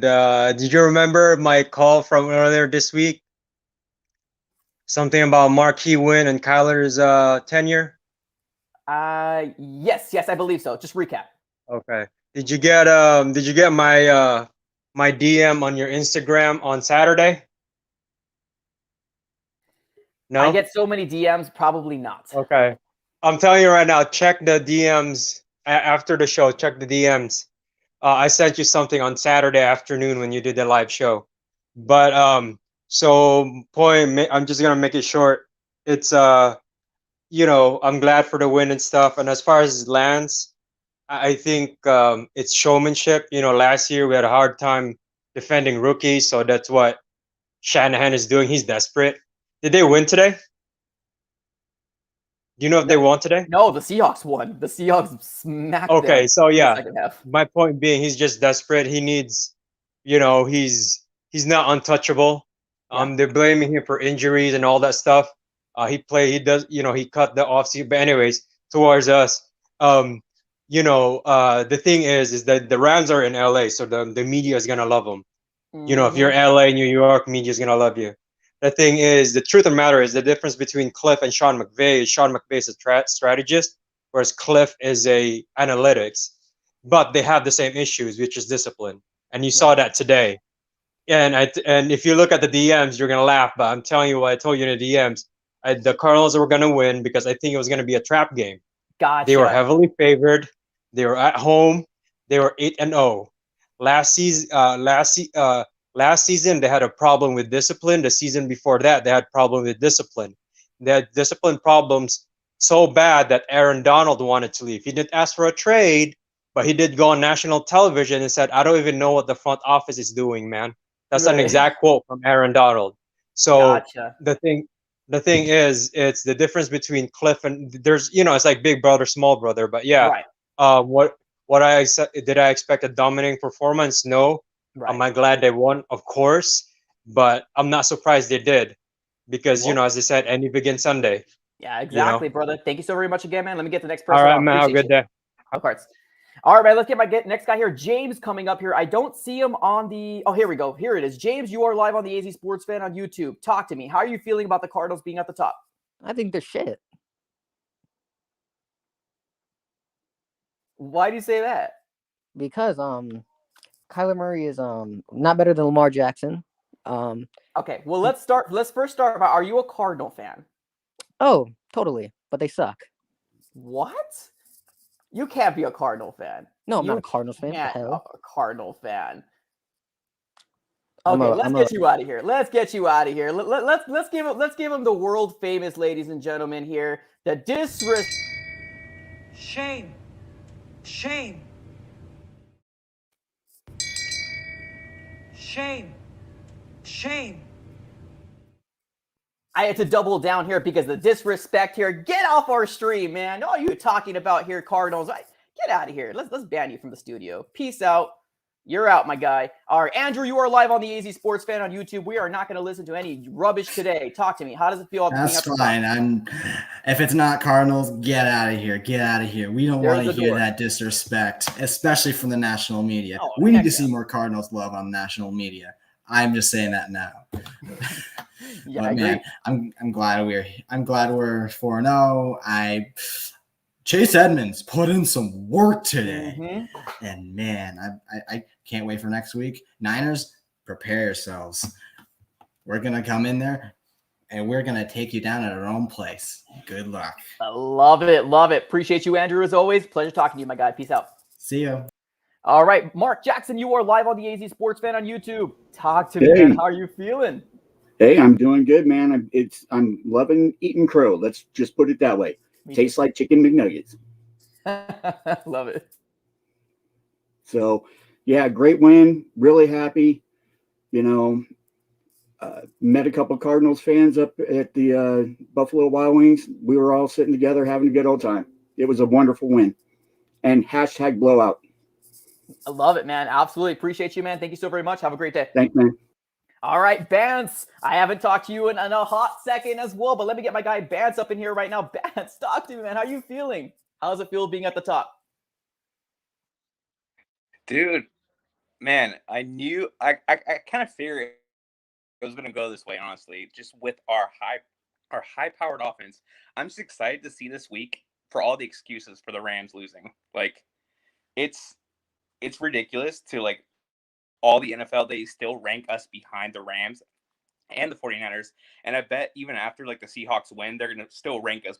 Did you remember my call from earlier this week? Something about marquee win and Kyler's tenure? Yes, I believe so. Just recap. Okay. Did you get my my DM on your Instagram on Saturday? No? I get so many DMs, probably not. Okay. I'm telling you right now, check the DMs after the show. Check the DMs. I sent you something on Saturday afternoon when you did the live show. But so point, I'm just gonna make it short. It's you know, I'm glad for the win and stuff. And as far as Lance, I think it's showmanship. You know, last year we had a hard time defending rookies, so that's what Shanahan is doing. He's desperate. Did they win today? Do you know if they won today? No, the Seahawks won. The Seahawks smacked them. Okay, so in the yeah, second half. my point being, he's just desperate. He needs, you know, he's not untouchable. They're blaming him for injuries and all that stuff. He does, you know, he cut the offseason. But anyways, towards us, you know, the thing is that the Rams are in LA, so the media is gonna love them. You know, if you're LA, New York, media is gonna love you. The thing is, the truth of the matter is the difference between Cliff and Sean McVay is Sean McVay is a strategist, whereas Cliff is a analytics. But they have the same issues, which is discipline, and you saw that today. And if you look at the DMs, you're gonna laugh, but I'm telling you what I told you in the DMs. The Cardinals were gonna win because I think it was gonna be a trap game. Gotcha. They were heavily favored. They were at home. They were 8-0. Last season they had a problem with discipline. The season before that they had problem with discipline. They had discipline problems so bad that Aaron Donald wanted to leave. He didn't ask for a trade, but he did go on national television and said, "I don't even know what the front office is doing, man." That's an exact quote from Aaron Donald. So Gotcha. the thing is, it's the difference between Cliff and there's, you know, it's like big brother, small brother. But yeah, what did I expect a dominating performance? No. Am I glad they won? Of course, but I'm not surprised they did because, you know, as I said, any begin Sunday. Yeah, exactly, brother. Thank you so very much again, man. Let me get the next person. All right, on. man. Have a good day. Of course. All right, man. Let's get my next guy here. James coming up here. I don't see him on the. Oh, here we go. Here it is. James, you are live on the AZ Sports Fan on YouTube. Talk to me. How are you feeling about the Cardinals being at the top? I think they're shit. Why do you say that? Because Kyler Murray is not better than Lamar Jackson. Okay, well let's first start by, are you a Cardinal fan? Oh, totally. But they suck. What? You can't be a Cardinal fan. No, I'm not a Cardinals fan. What the hell? A Cardinal fan. Okay, let's get you out of here. Let's get you out of here. Let's give him the world famous, ladies and gentlemen, here. The disrespect. Shame. Shame. Shame. Shame. I had to double down here because the disrespect here. Get off our stream, man. All you talking about here, Cardinals. Get out of here. Let's ban you from the studio. Peace out. You're out, my guy. All right, Andrew, you are live on the AZ Sports Fan on YouTube. We are not going to listen to any rubbish today. Talk to me. How does it feel? That's fine. If it's not Cardinals, get out of here. Get out of here. We don't want to hear that disrespect, especially from the national media. Oh, we need to see more Cardinals love on national media. I'm just saying that now. Yeah, but man, I'm glad we're 4-0. Chase Edmonds put in some work today. And man, I can't wait for next week. Niners, prepare yourselves. We're going to come in there and we're going to take you down at our own place. Good luck. I love it. Love it. Appreciate you, Andrew, as always. Pleasure talking to you, my guy. Peace out. See you. All right, Mark Jackson, you are live on the AZ Sports Fan on YouTube. Talk to me, man. How are you feeling? Hey, I'm doing good, man. I'm loving eating crow. Let's just put it that way. Me Tastes too. like chicken McNuggets. Love it. So, yeah, great win. Really happy. You know, met a couple Cardinals fans up at the Buffalo Wild Wings. We were all sitting together having a good old time. It was a wonderful win. And hashtag blowout. I love it, man. Absolutely appreciate you, man. Thank you so very much. Have a great day. Thanks, man. All right, Bance. I haven't talked to you in a hot second as well, but let me get my guy Bance up in here right now. Bance, talk to me, man. How you feeling? How does it feel being at the top? Dude, man, I kind of figured it was gonna go this way, honestly. Just with our high powered offense. I'm just excited to see this week for all the excuses for the Rams losing. Like it's it's ridiculous to like all the NFL, they still rank us behind the Rams and the 49ers. And I bet even after like the Seahawks win, they're gonna still rank us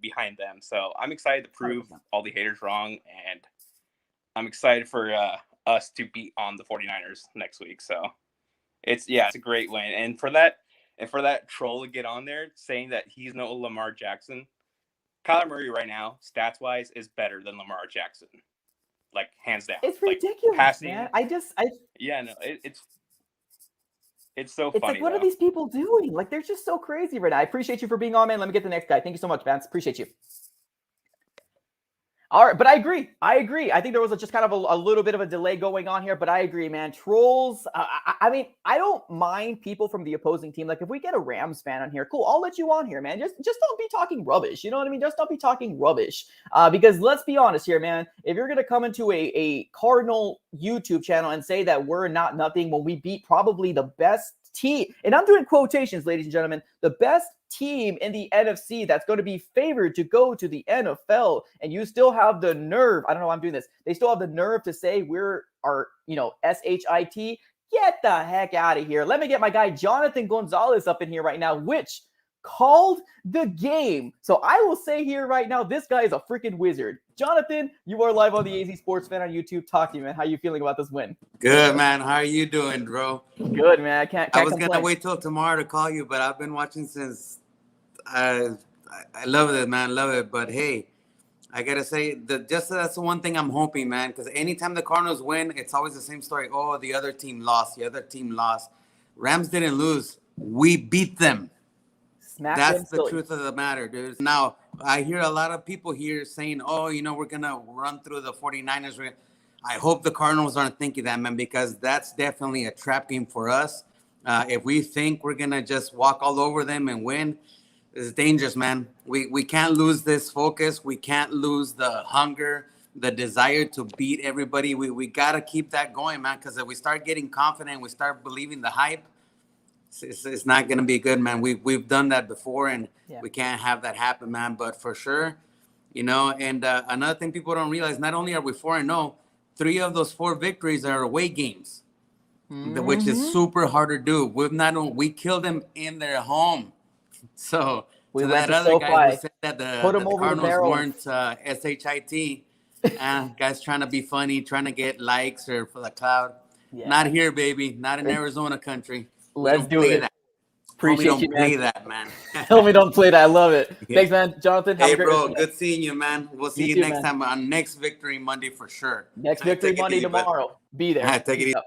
behind them. So I'm excited to prove 100%. all the haters wrong, and I'm excited for us to beat on the 49ers next week. So it's a great win. And for that troll to get on there saying that he's no Lamar Jackson, Kyler Murray right now, stats wise, is better than Lamar Jackson. Like hands down. It's Like ridiculous, man. passing. I Yeah, no, it's so It's funny like, what are though. these people doing? Like, they're just so crazy right now. I appreciate you for being on, man. Let me get the next guy. Thank you so much, Vance. Appreciate you. All right, but I agree. I think there was just kind of a little bit of a delay going on here, but I agree, man. Trolls. I mean, I don't mind people from the opposing team. Like, if we get a Rams fan on here, cool. I'll let you on here, man. Just don't be talking rubbish. You know what I mean? Just don't be talking rubbish. Because let's be honest here, man. If you're gonna come into a Cardinal YouTube channel and say that we're not nothing when we beat probably the best team, and I'm doing quotations, ladies and gentlemen, the best team in the NFC that's going to be favored to go to the NFL, and you still have the nerve. I don't know why I'm doing this. They still have the nerve to say we're our, SHIT. Get the heck out of here. Let me get my guy Jonathan Gonzalez up in here right now, which called the game. So I will say here right now, this guy is a freaking wizard. Jonathan, you are live on the AZ Sports Fan on YouTube. Talk to you, man. How you feeling about this win? Good, man. How are you doing, bro? Good, man. I can't I was complain. gonna wait till tomorrow to call you, but I've been watching since. I love it, man. Love it. But hey, I gotta say that just that's the one thing I'm hoping, man. Because anytime the Cardinals win, it's always the same story. Oh, the other team lost. The other team lost. Rams didn't lose. We beat them. Smack That's them the silly. truth of the matter, dude. Now, I hear a lot of people here saying, oh, we're going to run through the 49ers. I hope the Cardinals aren't thinking that, man, because that's definitely a trap game for us. If we think we're going to just walk all over them and win, it's dangerous, man. We can't lose this focus. We can't lose the hunger, the desire to beat everybody. We got to keep that going, man, because if we start getting confident, we start believing the hype, it's not going to be good, man. We've done that before, and we can't have that happen, man. But for sure, and another thing people don't realize, not only are we 4-0, 3 of those 4 victories are away games, which is super hard to do. We killed them in their home. So We to went that to other guy who SoFi, said that put the them over the Cardinals barrel. weren't SHIT, guys trying to be funny, trying to get likes or for the cloud. Yeah. Not here, baby. Not in Arizona country. Let's do it. That. Appreciate Homie, you, don't man. play that, man. Tell me don't play that. I love it. Yeah. Thanks, man. Jonathan, have Hey, a great bro, rest of the good seeing you, man. We'll see You you, too, next man. time on next Victory Monday for sure. Next Victory Take it Monday easy, bud. tomorrow. Be there. Take it Peace easy. out.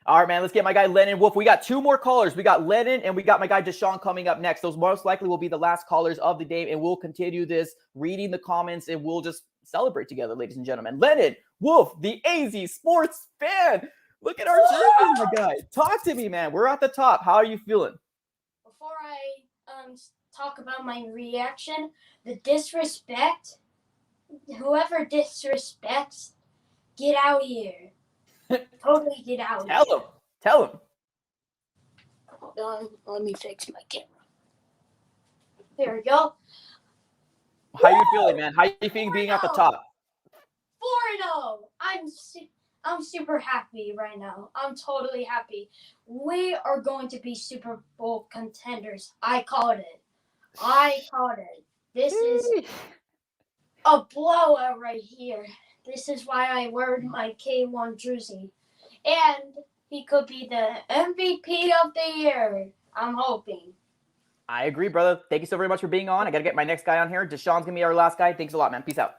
All right, man. Let's get my guy Lennon Wolf. We got 2 more callers. We got Lennon and we got my guy Deshaun coming up next. Those most likely will be the last callers of the day, and we'll continue this reading the comments and we'll just celebrate together, ladies and gentlemen. Lennon Wolf, the AZ Sports Fan. Look at our jerseys, my guy. Talk to me, man. We're at the top. How are you feeling? Before I talk about my reaction, the disrespect, whoever disrespects, get out of here. Totally get out of here. Tell him. Hold on, let me fix my camera. There we go. How you feeling, man? How you feeling being at the top? 4-0. I'm super happy right now. I'm totally happy. We are going to be Super Bowl contenders. I called it. This is a blowout right here. This is why I wear my K1 jersey. And he could be the MVP of the year. I'm hoping. I agree, brother. Thank you so very much for being on. I got to get my next guy on here. Deshaun's going to be our last guy. Thanks a lot, man. Peace out.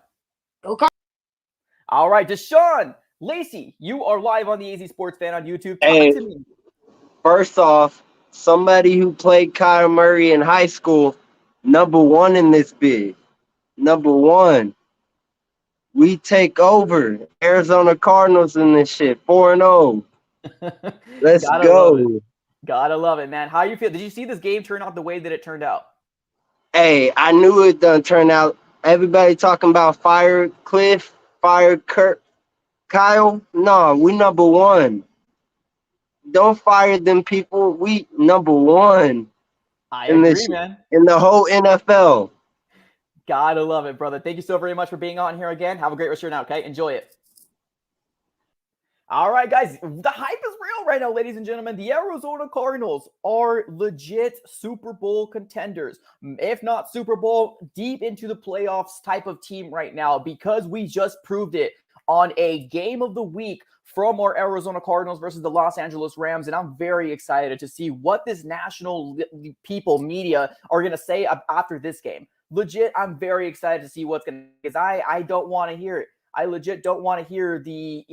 Go Cardinals. All right, Deshaun, Lacey, you are live on the AZ Sports Fan on YouTube. Talk Hey, to me. first off, somebody who played Kyler Murray in high school, number one in this bid. Number one. We take over Arizona Cardinals in this shit. 4-0. Let's Gotta love it. go. Gotta love it, man. How you feel? Did you see this game turn out the way that it turned out? Hey, I knew it done turn out. Everybody talking about fire Cliff, fire Kurt, Kyle. No, we number one. Don't fire them people. We number one I in agree, this man. in the whole NFL. Gotta love it, brother. Thank you so very much for being on here again. Have a great rest of your night, okay? Enjoy it. All right, guys. The hype is real right now, ladies and gentlemen. The Arizona Cardinals are legit Super Bowl contenders. If not Super Bowl, deep into the playoffs type of team right now, because we just proved it on a game of the week from our Arizona Cardinals versus the Los Angeles Rams. And I'm very excited to see what this national media are going to say after this game. Legit, I'm very excited to see what's going to, because I don't want to hear it. I legit don't want to hear the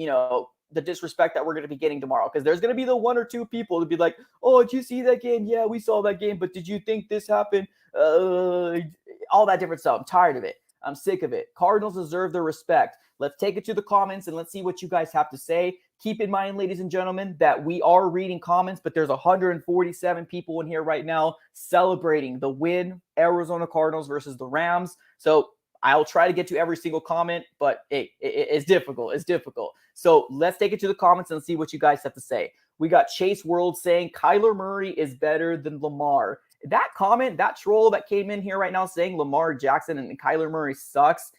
disrespect that we're going to be getting tomorrow, because there's going to be the one or two people to be like, oh, did you see that game? Yeah, we saw that game, but did you think this happened? All that different stuff. I'm tired of it. I'm sick of it. Cardinals deserve their respect. Let's take it to the comments and let's see what you guys have to say. Keep in mind, ladies and gentlemen, that we are reading comments, but there's 147 people in here right now celebrating the win, Arizona Cardinals versus the Rams. So I'll try to get to every single comment, but it's difficult. It's difficult. So let's take it to the comments and see what you guys have to say. We got Chase World saying Kyler Murray is better than Lamar. That comment, that troll that came in here right now saying Lamar Jackson and Kyler Murray sucks.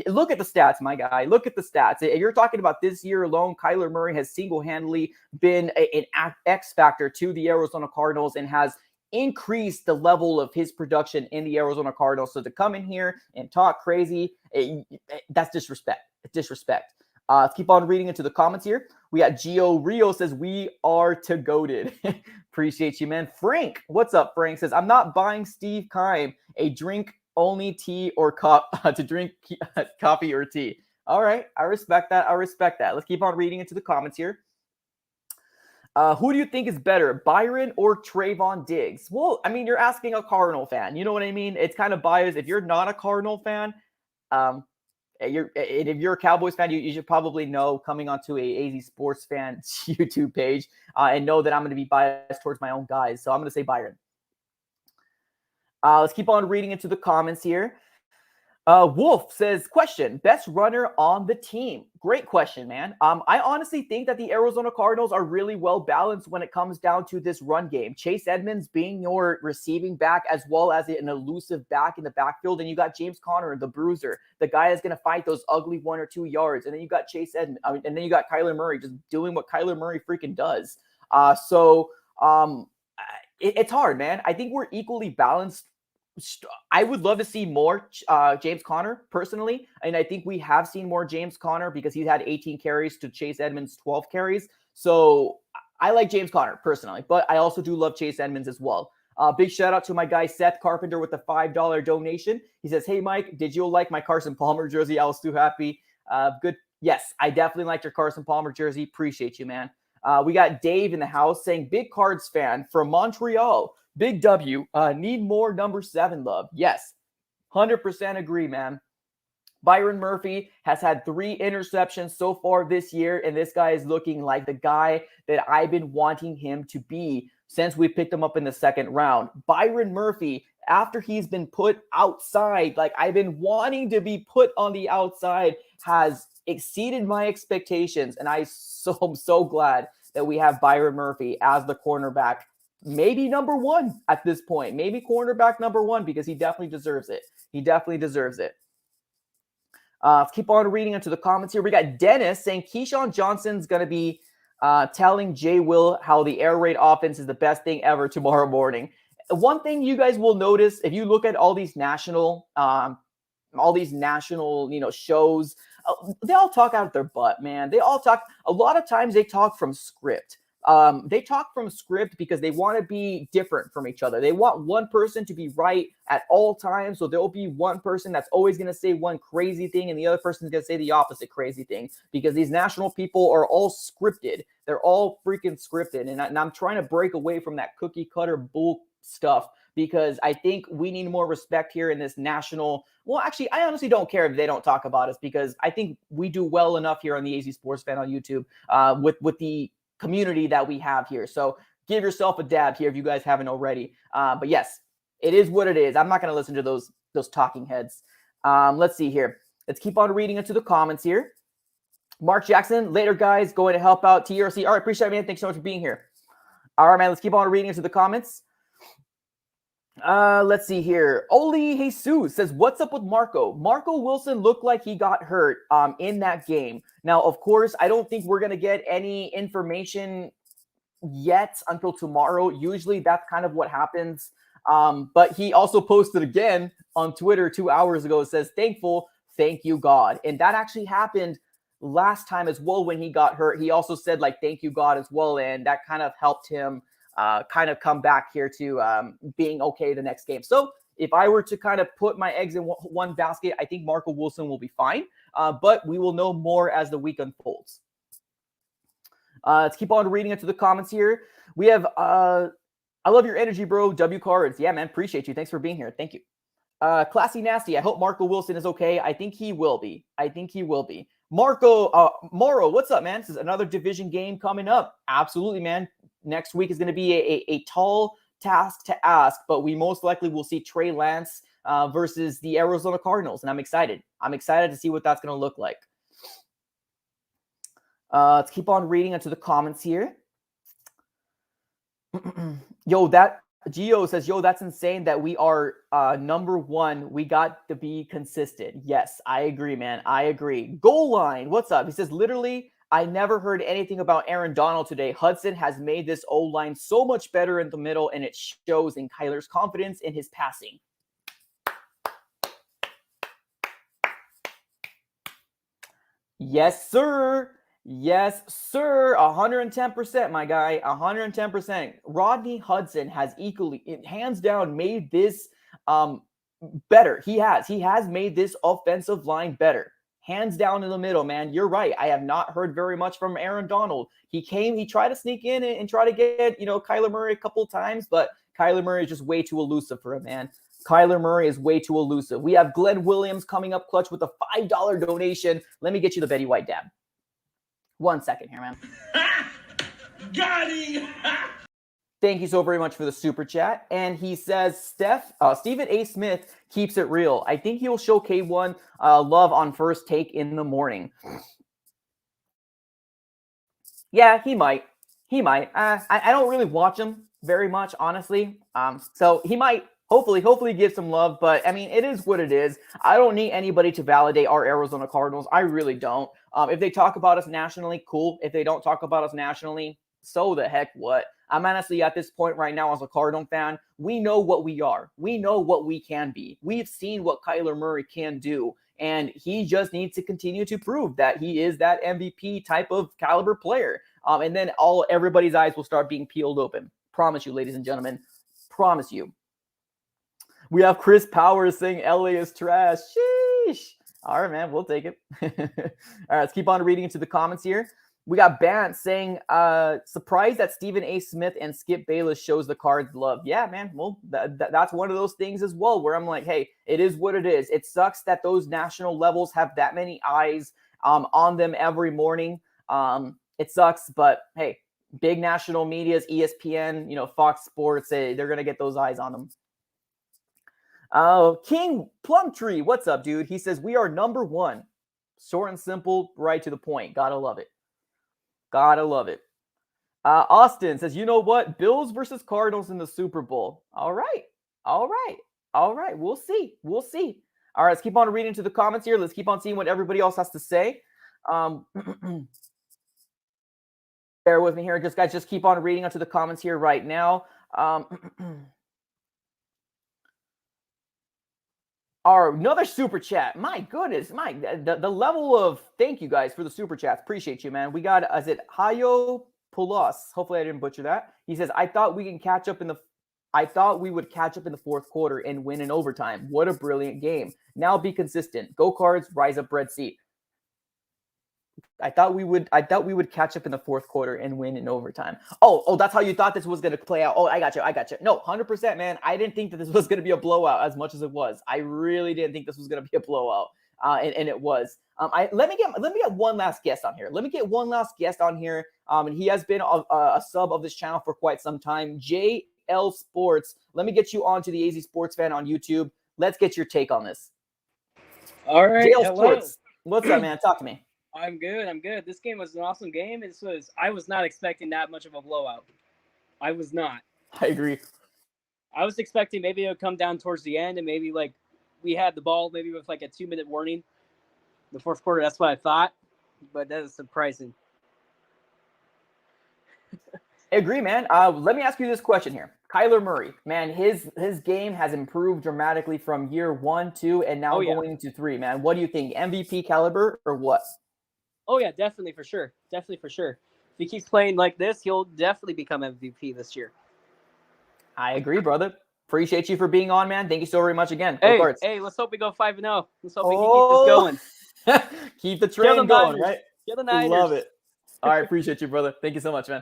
Look at the stats, my guy. Look at the stats. If you're talking about this year alone, Kyler Murray has single-handedly been an X factor to the Arizona Cardinals and has increased the level of his production in the Arizona Cardinals. So to come in here and talk crazy, that's disrespect. It's disrespect. Let's keep on reading into the comments here. We got Gio Rio says, we are to goated. Appreciate you, man. Frank, what's up, Frank? Says, I'm not buying Steve Keim a drink only tea or cup to drink coffee or tea. All right. I respect that. I respect that. Let's keep on reading into the comments here. Who do you think is better, Byron or Trayvon Diggs? Well, I mean, you're asking a Cardinal fan. You know what I mean? It's kind of biased. If you're not a Cardinal fan, if you're a Cowboys fan, you should probably know, coming onto a AZ Sports Fan YouTube page, and know that I'm going to be biased towards my own guys. So I'm going to say Byron. Let's keep on reading into the comments here. Wolf says, question, best runner on the team. Great question, man. I honestly think that the Arizona Cardinals are really well balanced when it comes down to this run game. Chase Edmonds being your receiving back as well as an elusive back in the backfield. And you got James Conner, the bruiser, the guy that's going to fight those ugly 1 or 2 yards. And then you got Chase Edmonds, and then you got Kyler Murray just doing what Kyler Murray freaking does. It's hard, man. I think we're equally balanced. I would love to see more James Conner personally. And I think we have seen more James Conner because he's had 18 carries to Chase Edmonds' 12 carries. So I like James Conner personally, but I also do love Chase Edmonds as well. Big shout out to my guy Seth Carpenter with the $5 donation. He says, hey, Mike, did you like my Carson Palmer jersey? I was too happy. Good. Yes, I definitely liked your Carson Palmer jersey. Appreciate you, man. We got Dave in the house saying, big Cards fan from Montreal. Big W, need more number 7 love. Yes, 100% agree, man. Byron Murphy has had 3 interceptions so far this year, and this guy is looking like the guy that I've been wanting him to be since we picked him up in the 2nd round. Byron Murphy, after he's been put outside, like I've been wanting to be put on the outside, has exceeded my expectations, and I'm so glad that we have Byron Murphy as the cornerback. Maybe number 1 at this point. Maybe cornerback number 1, because he definitely deserves it. He definitely deserves it. Let's keep on reading into the comments here. We got Dennis saying Keyshawn Johnson's going to be telling Jay Will how the air raid offense is the best thing ever tomorrow morning. One thing you guys will notice, if you look at all these national shows, they all talk out of their butt, man. They all talk. A lot of times they talk from script. They talk from script because they want to be different from each other. They want one person to be right at all times. So there'll be one person that's always going to say one crazy thing and the other person's going to say the opposite crazy thing, because these national people are all scripted. They're all freaking scripted. And I'm trying to break away from that cookie cutter bull stuff, because I think we need more respect here in this national. Well, actually, I honestly don't care if they don't talk about us, because I think we do well enough here on the AZ Sports Fan on YouTube with the community that we have here. So give yourself a dab here if you guys haven't already. But yes, it is what it is. I'm not going to listen to those talking heads. Let's see here. Let's keep on reading into the comments here. Mark Jackson, later guys, going to help out TRC. All right, appreciate it, man. Thanks so much for being here. All right, man, let's keep on reading into the comments. Let's see here. Oli Jesus says, what's up with Marco? Marco Wilson looked like he got hurt in that game. Now, of course, I don't think we're going to get any information yet until tomorrow. Usually that's kind of what happens. But he also posted again on Twitter 2 hours ago. It says, thankful, thank you, God. And that actually happened last time as well when he got hurt. He also said, like, thank you, God, as well. And that kind of helped him kind of come back here to being okay the next game. So if I were to kind of put my eggs in one basket, I think Marco Wilson will be fine. But we will know more as the week unfolds. Let's keep on reading into the comments here. We have, I love your energy, bro. W Cards. Yeah, man. Appreciate you. Thanks for being here. Thank you. Classy Nasty. I hope Marco Wilson is okay. I think he will be. Marco, Morrow, what's up, man? This is another division game coming up. Absolutely, man. Next week is going to be a tall task to ask, but we most likely will see Trey Lance versus the Arizona Cardinals, and I'm excited. I'm excited to see what that's going to look like. Let's keep on reading into the comments here. Yo, that Gio says, yo, that's insane that we are number one. We got to be consistent. Yes, I agree, man. I agree. Goal line, what's up? He says, literally, I never heard anything about Aaron Donald today. Hudson has made this O-line so much better in the middle, and it shows in Kyler's confidence in his passing. Yes, sir. Yes, sir. 110%, my guy. 110%. Rodney Hudson has equally, hands down, made this better. He has made this offensive line better. Hands down in the middle, man. You're right. I have not heard very much from Aaron Donald. He tried to sneak in and try to get, Kyler Murray a couple of times, but Kyler Murray is just way too elusive for him, man. Kyler Murray is way too elusive. We have Glenn Williams coming up clutch with a $5 donation. Let me get you the Betty White dab. 1 second here, man. Got him! Thank you so very much for the super chat. And he says, Stephen A. Smith keeps it real. I think he will show K1 love on first take in the morning. Yeah, he might. I don't really watch him very much, honestly. So he might hopefully give some love. But, I mean, it is what it is. I don't need anybody to validate our Arizona Cardinals. I really don't. If they talk about us nationally, cool. If they don't talk about us nationally, so the heck what? I'm honestly at this point right now as a Cardinal fan, we know what we are. We know what we can be. We've seen what Kyler Murray can do, and he just needs to continue to prove that he is that MVP type of caliber player. And then everybody's eyes will start being peeled open. Promise you, ladies and gentlemen. Promise you. We have Chris Powers saying LA is trash. Sheesh. All right, man, we'll take it. All right, let's keep on reading into the comments here. We got Bant saying, surprised that Stephen A. Smith and Skip Bayless shows the Cards love. Yeah, man. Well, that's one of those things as well where I'm like, hey, it is what it is. It sucks that those national levels have that many eyes on them every morning. It sucks, but hey, big national medias, ESPN, Fox Sports, they're going to get those eyes on them. King Plumtree, what's up, dude? He says, we are number one. Short and simple, right to the point. Gotta love it. Gotta love it. Austin says, you know what? Bills versus Cardinals in the Super Bowl. All right. We'll see. All right, let's keep on reading to the comments here. Let's keep on seeing what everybody else has to say. Bear with me here. Just keep on reading onto the comments here right now. Another super chat. My goodness, the level of thank you guys for the super chats. Appreciate you, man. We got, is it Hayo Plus. Hopefully I didn't butcher that. He says, I thought we would catch up in the fourth quarter and win in overtime. What a brilliant game. Now be consistent. Go Cards, rise up Red Sea. I thought we would catch up in the fourth quarter and win in overtime. Oh, that's how you thought this was going to play out. Oh, I got you. No, 100%, man. I didn't think that this was going to be a blowout as much as it was. I really didn't think this was going to be a blowout. And it was. Let me get one last guest on here. And he has been a sub of this channel for quite some time. JL Sports. Let me get you on to the AZ Sports Fan on YouTube. Let's get your take on this. All right. JL Hello. Sports. What's up, man? Talk to me. I'm good. This game was an awesome game. I was not expecting that much of a blowout. I was not. I agree. I was expecting maybe it would come down towards the end and maybe like we had the ball maybe with like a 2-minute warning. The fourth quarter, that's what I thought. But that is surprising. I agree, man. Let me ask you this question here. Kyler Murray, man, his game has improved dramatically from year 1, 2, and now going into 3, man. What do you think? MVP caliber or what? Oh, yeah, definitely for sure. If he keeps playing like this, he'll definitely become MVP this year. I agree, brother. Appreciate you for being on, man. Thank you so very much again. Hey, let's hope we go 5-0. Let's hope we can keep this going. Keep the train going, right? Kill the Niners. Love it. All right, appreciate you, brother. Thank you so much, man.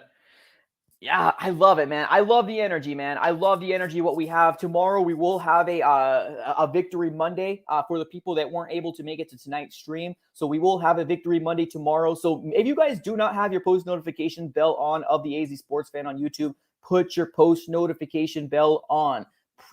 Yeah, I love it, man. I love the energy, man. I love the energy. What we have tomorrow, we will have a Victory Monday for the people that weren't able to make it to tonight's stream. So we will have a Victory Monday tomorrow. So if you guys do not have your post notification bell on of the AZ Sports Fan on YouTube, put your post notification bell on.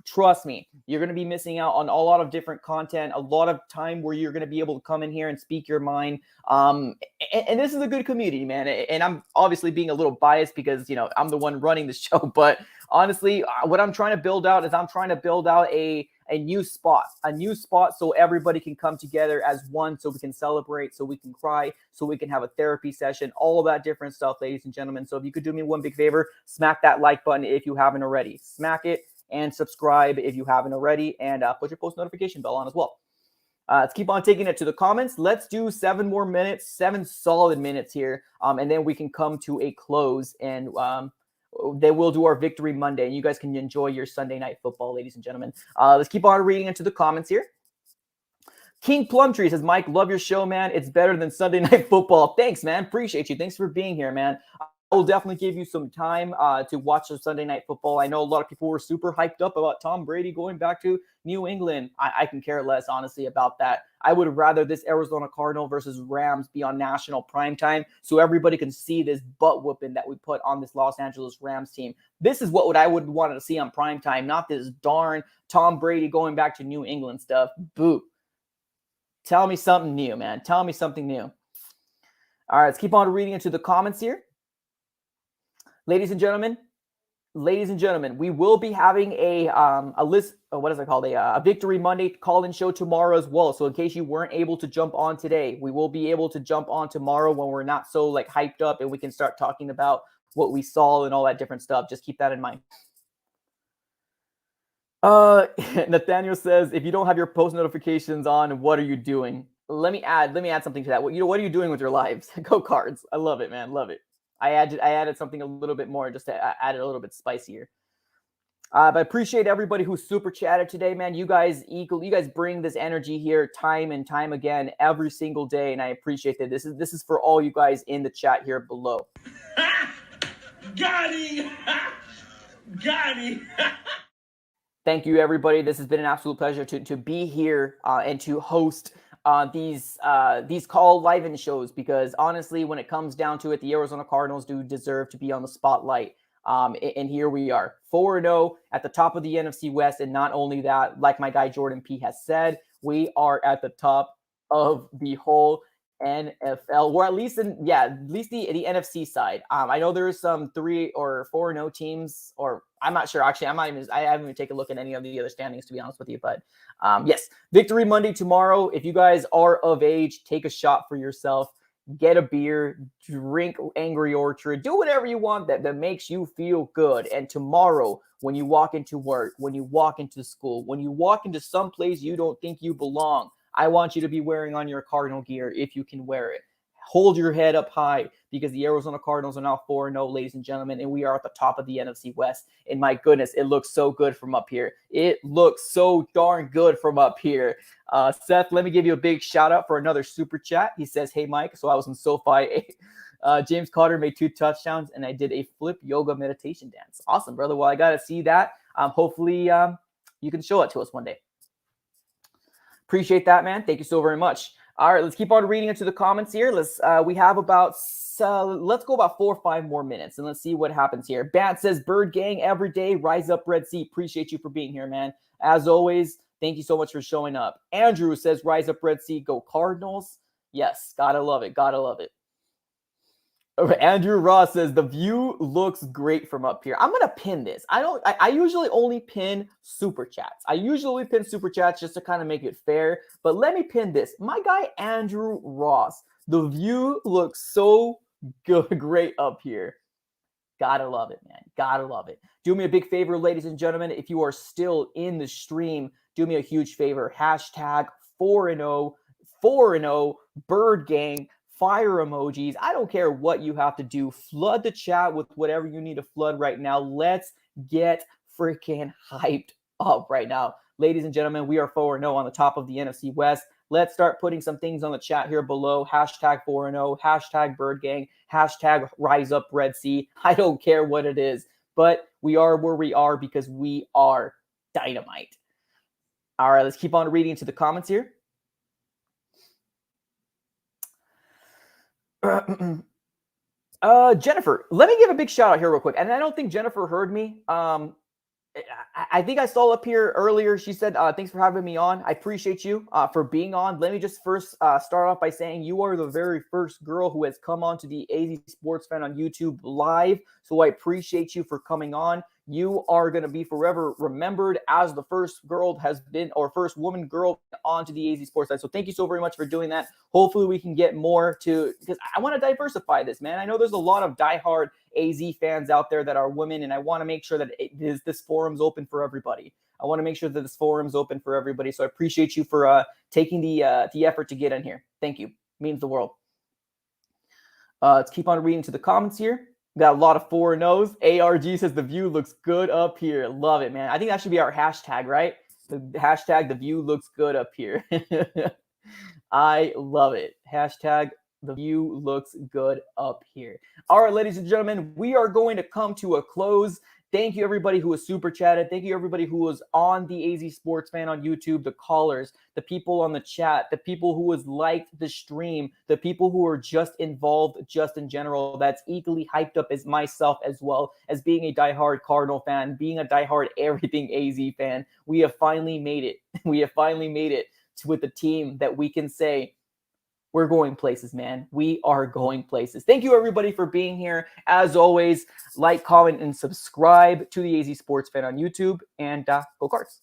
Trust me, you're going to be missing out on a lot of different content, a lot of time where you're going to be able to come in here and speak your mind. And this is a good community, man. And I'm obviously being a little biased because, I'm the one running the show. But honestly, what I'm trying to build out is a new spot so everybody can come together as one, so we can celebrate, so we can cry, so we can have a therapy session, all of that different stuff, ladies and gentlemen. So if you could do me one big favor, smack that like button if you haven't already. Smack it. And subscribe if you haven't already, and put your post notification bell on as well. Let's keep on taking it to the comments. Let's do 7 solid minutes here, and then we can come to a close, and then we'll do our Victory Monday, and you guys can enjoy your Sunday night football, ladies and gentlemen. Let's keep on reading into the comments here. King Plumtree says, Mike, love your show, man. It's better than Sunday night football. Thanks, man. Appreciate you. Thanks for being here, man. I will definitely give you some time to watch the Sunday night football. I know a lot of people were super hyped up about Tom Brady going back to New England. I can care less, honestly, about that. I would rather this Arizona Cardinal versus Rams be on national primetime so everybody can see this butt whooping that we put on this Los Angeles Rams team. This is what I would want to see on primetime, not this darn Tom Brady going back to New England stuff. Boo. Tell me something new, man. Tell me something new. All right, let's keep on reading into the comments here. Ladies and gentlemen, we will be having a list. What is it called? A Victory Monday call-in show tomorrow as well. So in case you weren't able to jump on today, we will be able to jump on tomorrow when we're not so hyped up, and we can start talking about what we saw and all that different stuff. Just keep that in mind. Nathaniel says, if you don't have your post notifications on, what are you doing? Let me add something to that. What are you doing with your lives? Go Cards. I love it, man. Love it. I added something a little bit more just to add it a little bit spicier. But I appreciate everybody who super chatted today, man. You guys bring this energy here time and time again every single day, and I appreciate that. This is for all you guys in the chat here below. Got him! Got him! Thank you, everybody. This has been an absolute pleasure to be here and to host these call live-in shows, because honestly, when it comes down to it, the Arizona Cardinals do deserve to be on the spotlight. And here we are, 4-0 at the top of the NFC West. And not only that, like my guy Jordan P has said, we are at the top of the whole NFL, or at least the NFC side. I know there's some 3 or 4-0 teams, or I'm not sure. Actually, I haven't even taken a look at any of the other standings, to be honest with you. But yes, Victory Monday tomorrow. If you guys are of age, take a shot for yourself. Get a beer, drink Angry Orchard, do whatever you want that makes you feel good. And tomorrow, when you walk into work, when you walk into school, when you walk into some place you don't think you belong, I want you to be wearing on your Cardinal gear if you can wear it. Hold your head up high. because the Arizona Cardinals are now 4-0, ladies and gentlemen, and we are at the top of the NFC West. And my goodness, it looks so good from up here. It looks so darn good from up here. Seth, let me give you a big shout out for another super chat. He says, hey, Mike, so I was in SoFi. James Carter made 2 touchdowns, and I did a flip yoga meditation dance. Awesome, brother. Well, I got to see that. Hopefully you can show it to us one day. Appreciate that, man. Thank you so very much. All right, let's keep on reading into the comments here. We have about, let's go about 4 or 5 more minutes, and let's see what happens here. Bat says, Bird Gang every day. Rise up, Red Sea. Appreciate you for being here, man. As always, thank you so much for showing up. Andrew says, rise up, Red Sea. Go Cardinals. Yes, gotta love it. Gotta love it. Andrew Ross says the view looks great from up here. I'm gonna pin this. I usually only pin super chats. I usually pin super chats just to kind of make it fair. But let me pin this. My guy Andrew Ross. The view looks so good, great up here. Gotta love it, man. Gotta love it. Do me a big favor, ladies and gentlemen. If you are still in the stream, do me a huge favor. Hashtag 4-0, 4-0, Bird Gang. Fire emojis. I don't care what you have to do. Flood the chat with whatever you need to flood right now. Let's get freaking hyped up right now. Ladies and gentlemen, we are 4-0 on the top of the NFC West. Let's start putting some things on the chat here below. Hashtag 4-0, hashtag Bird Gang, hashtag Rise Up Red Sea. I don't care what it is, but we are where we are because we are dynamite. All right, let's keep on reading into the comments here. Jennifer, let me give a big shout out here real quick. And I don't think Jennifer heard me. I think I saw up here earlier. She said, thanks for having me on. I appreciate you for being on. Let me just first start off by saying you are the very first girl who has come on to the AZ Sports Fan on YouTube live. So I appreciate you for coming on. You are going to be forever remembered as the first girl has been, or first woman girl onto the AZ Sports side. So thank you so very much for doing that. Hopefully we can get more because I want to diversify this, man. I know there's a lot of diehard AZ fans out there that are women, and I want to make sure that this forum's open for everybody. I want to make sure that this forum's open for everybody. So I appreciate you for taking the effort to get in here. Thank you. Means the world. Let's keep on reading to the comments here. Got a lot of 4-0s. ARG says the view looks good up here. Love it, man. I think that should be our hashtag, right? The hashtag the view looks good up here. I love it. Hashtag the view looks good up here. All right, ladies and gentlemen, we are going to come to a close. Thank you, everybody who was super chatted. Thank you, everybody who was on the AZ Sports Fan on YouTube, the callers, the people on the chat, the people who was liked the stream, the people who are just involved just in general. That's equally hyped up as myself as well as being a diehard Cardinal fan, being a diehard everything AZ fan. We have finally made it. We have finally made it with a team that we can say, we're going places, man. We are going places. Thank you, everybody, for being here. As always, like, comment, and subscribe to the AZ Sports Fan on YouTube. And go Cards.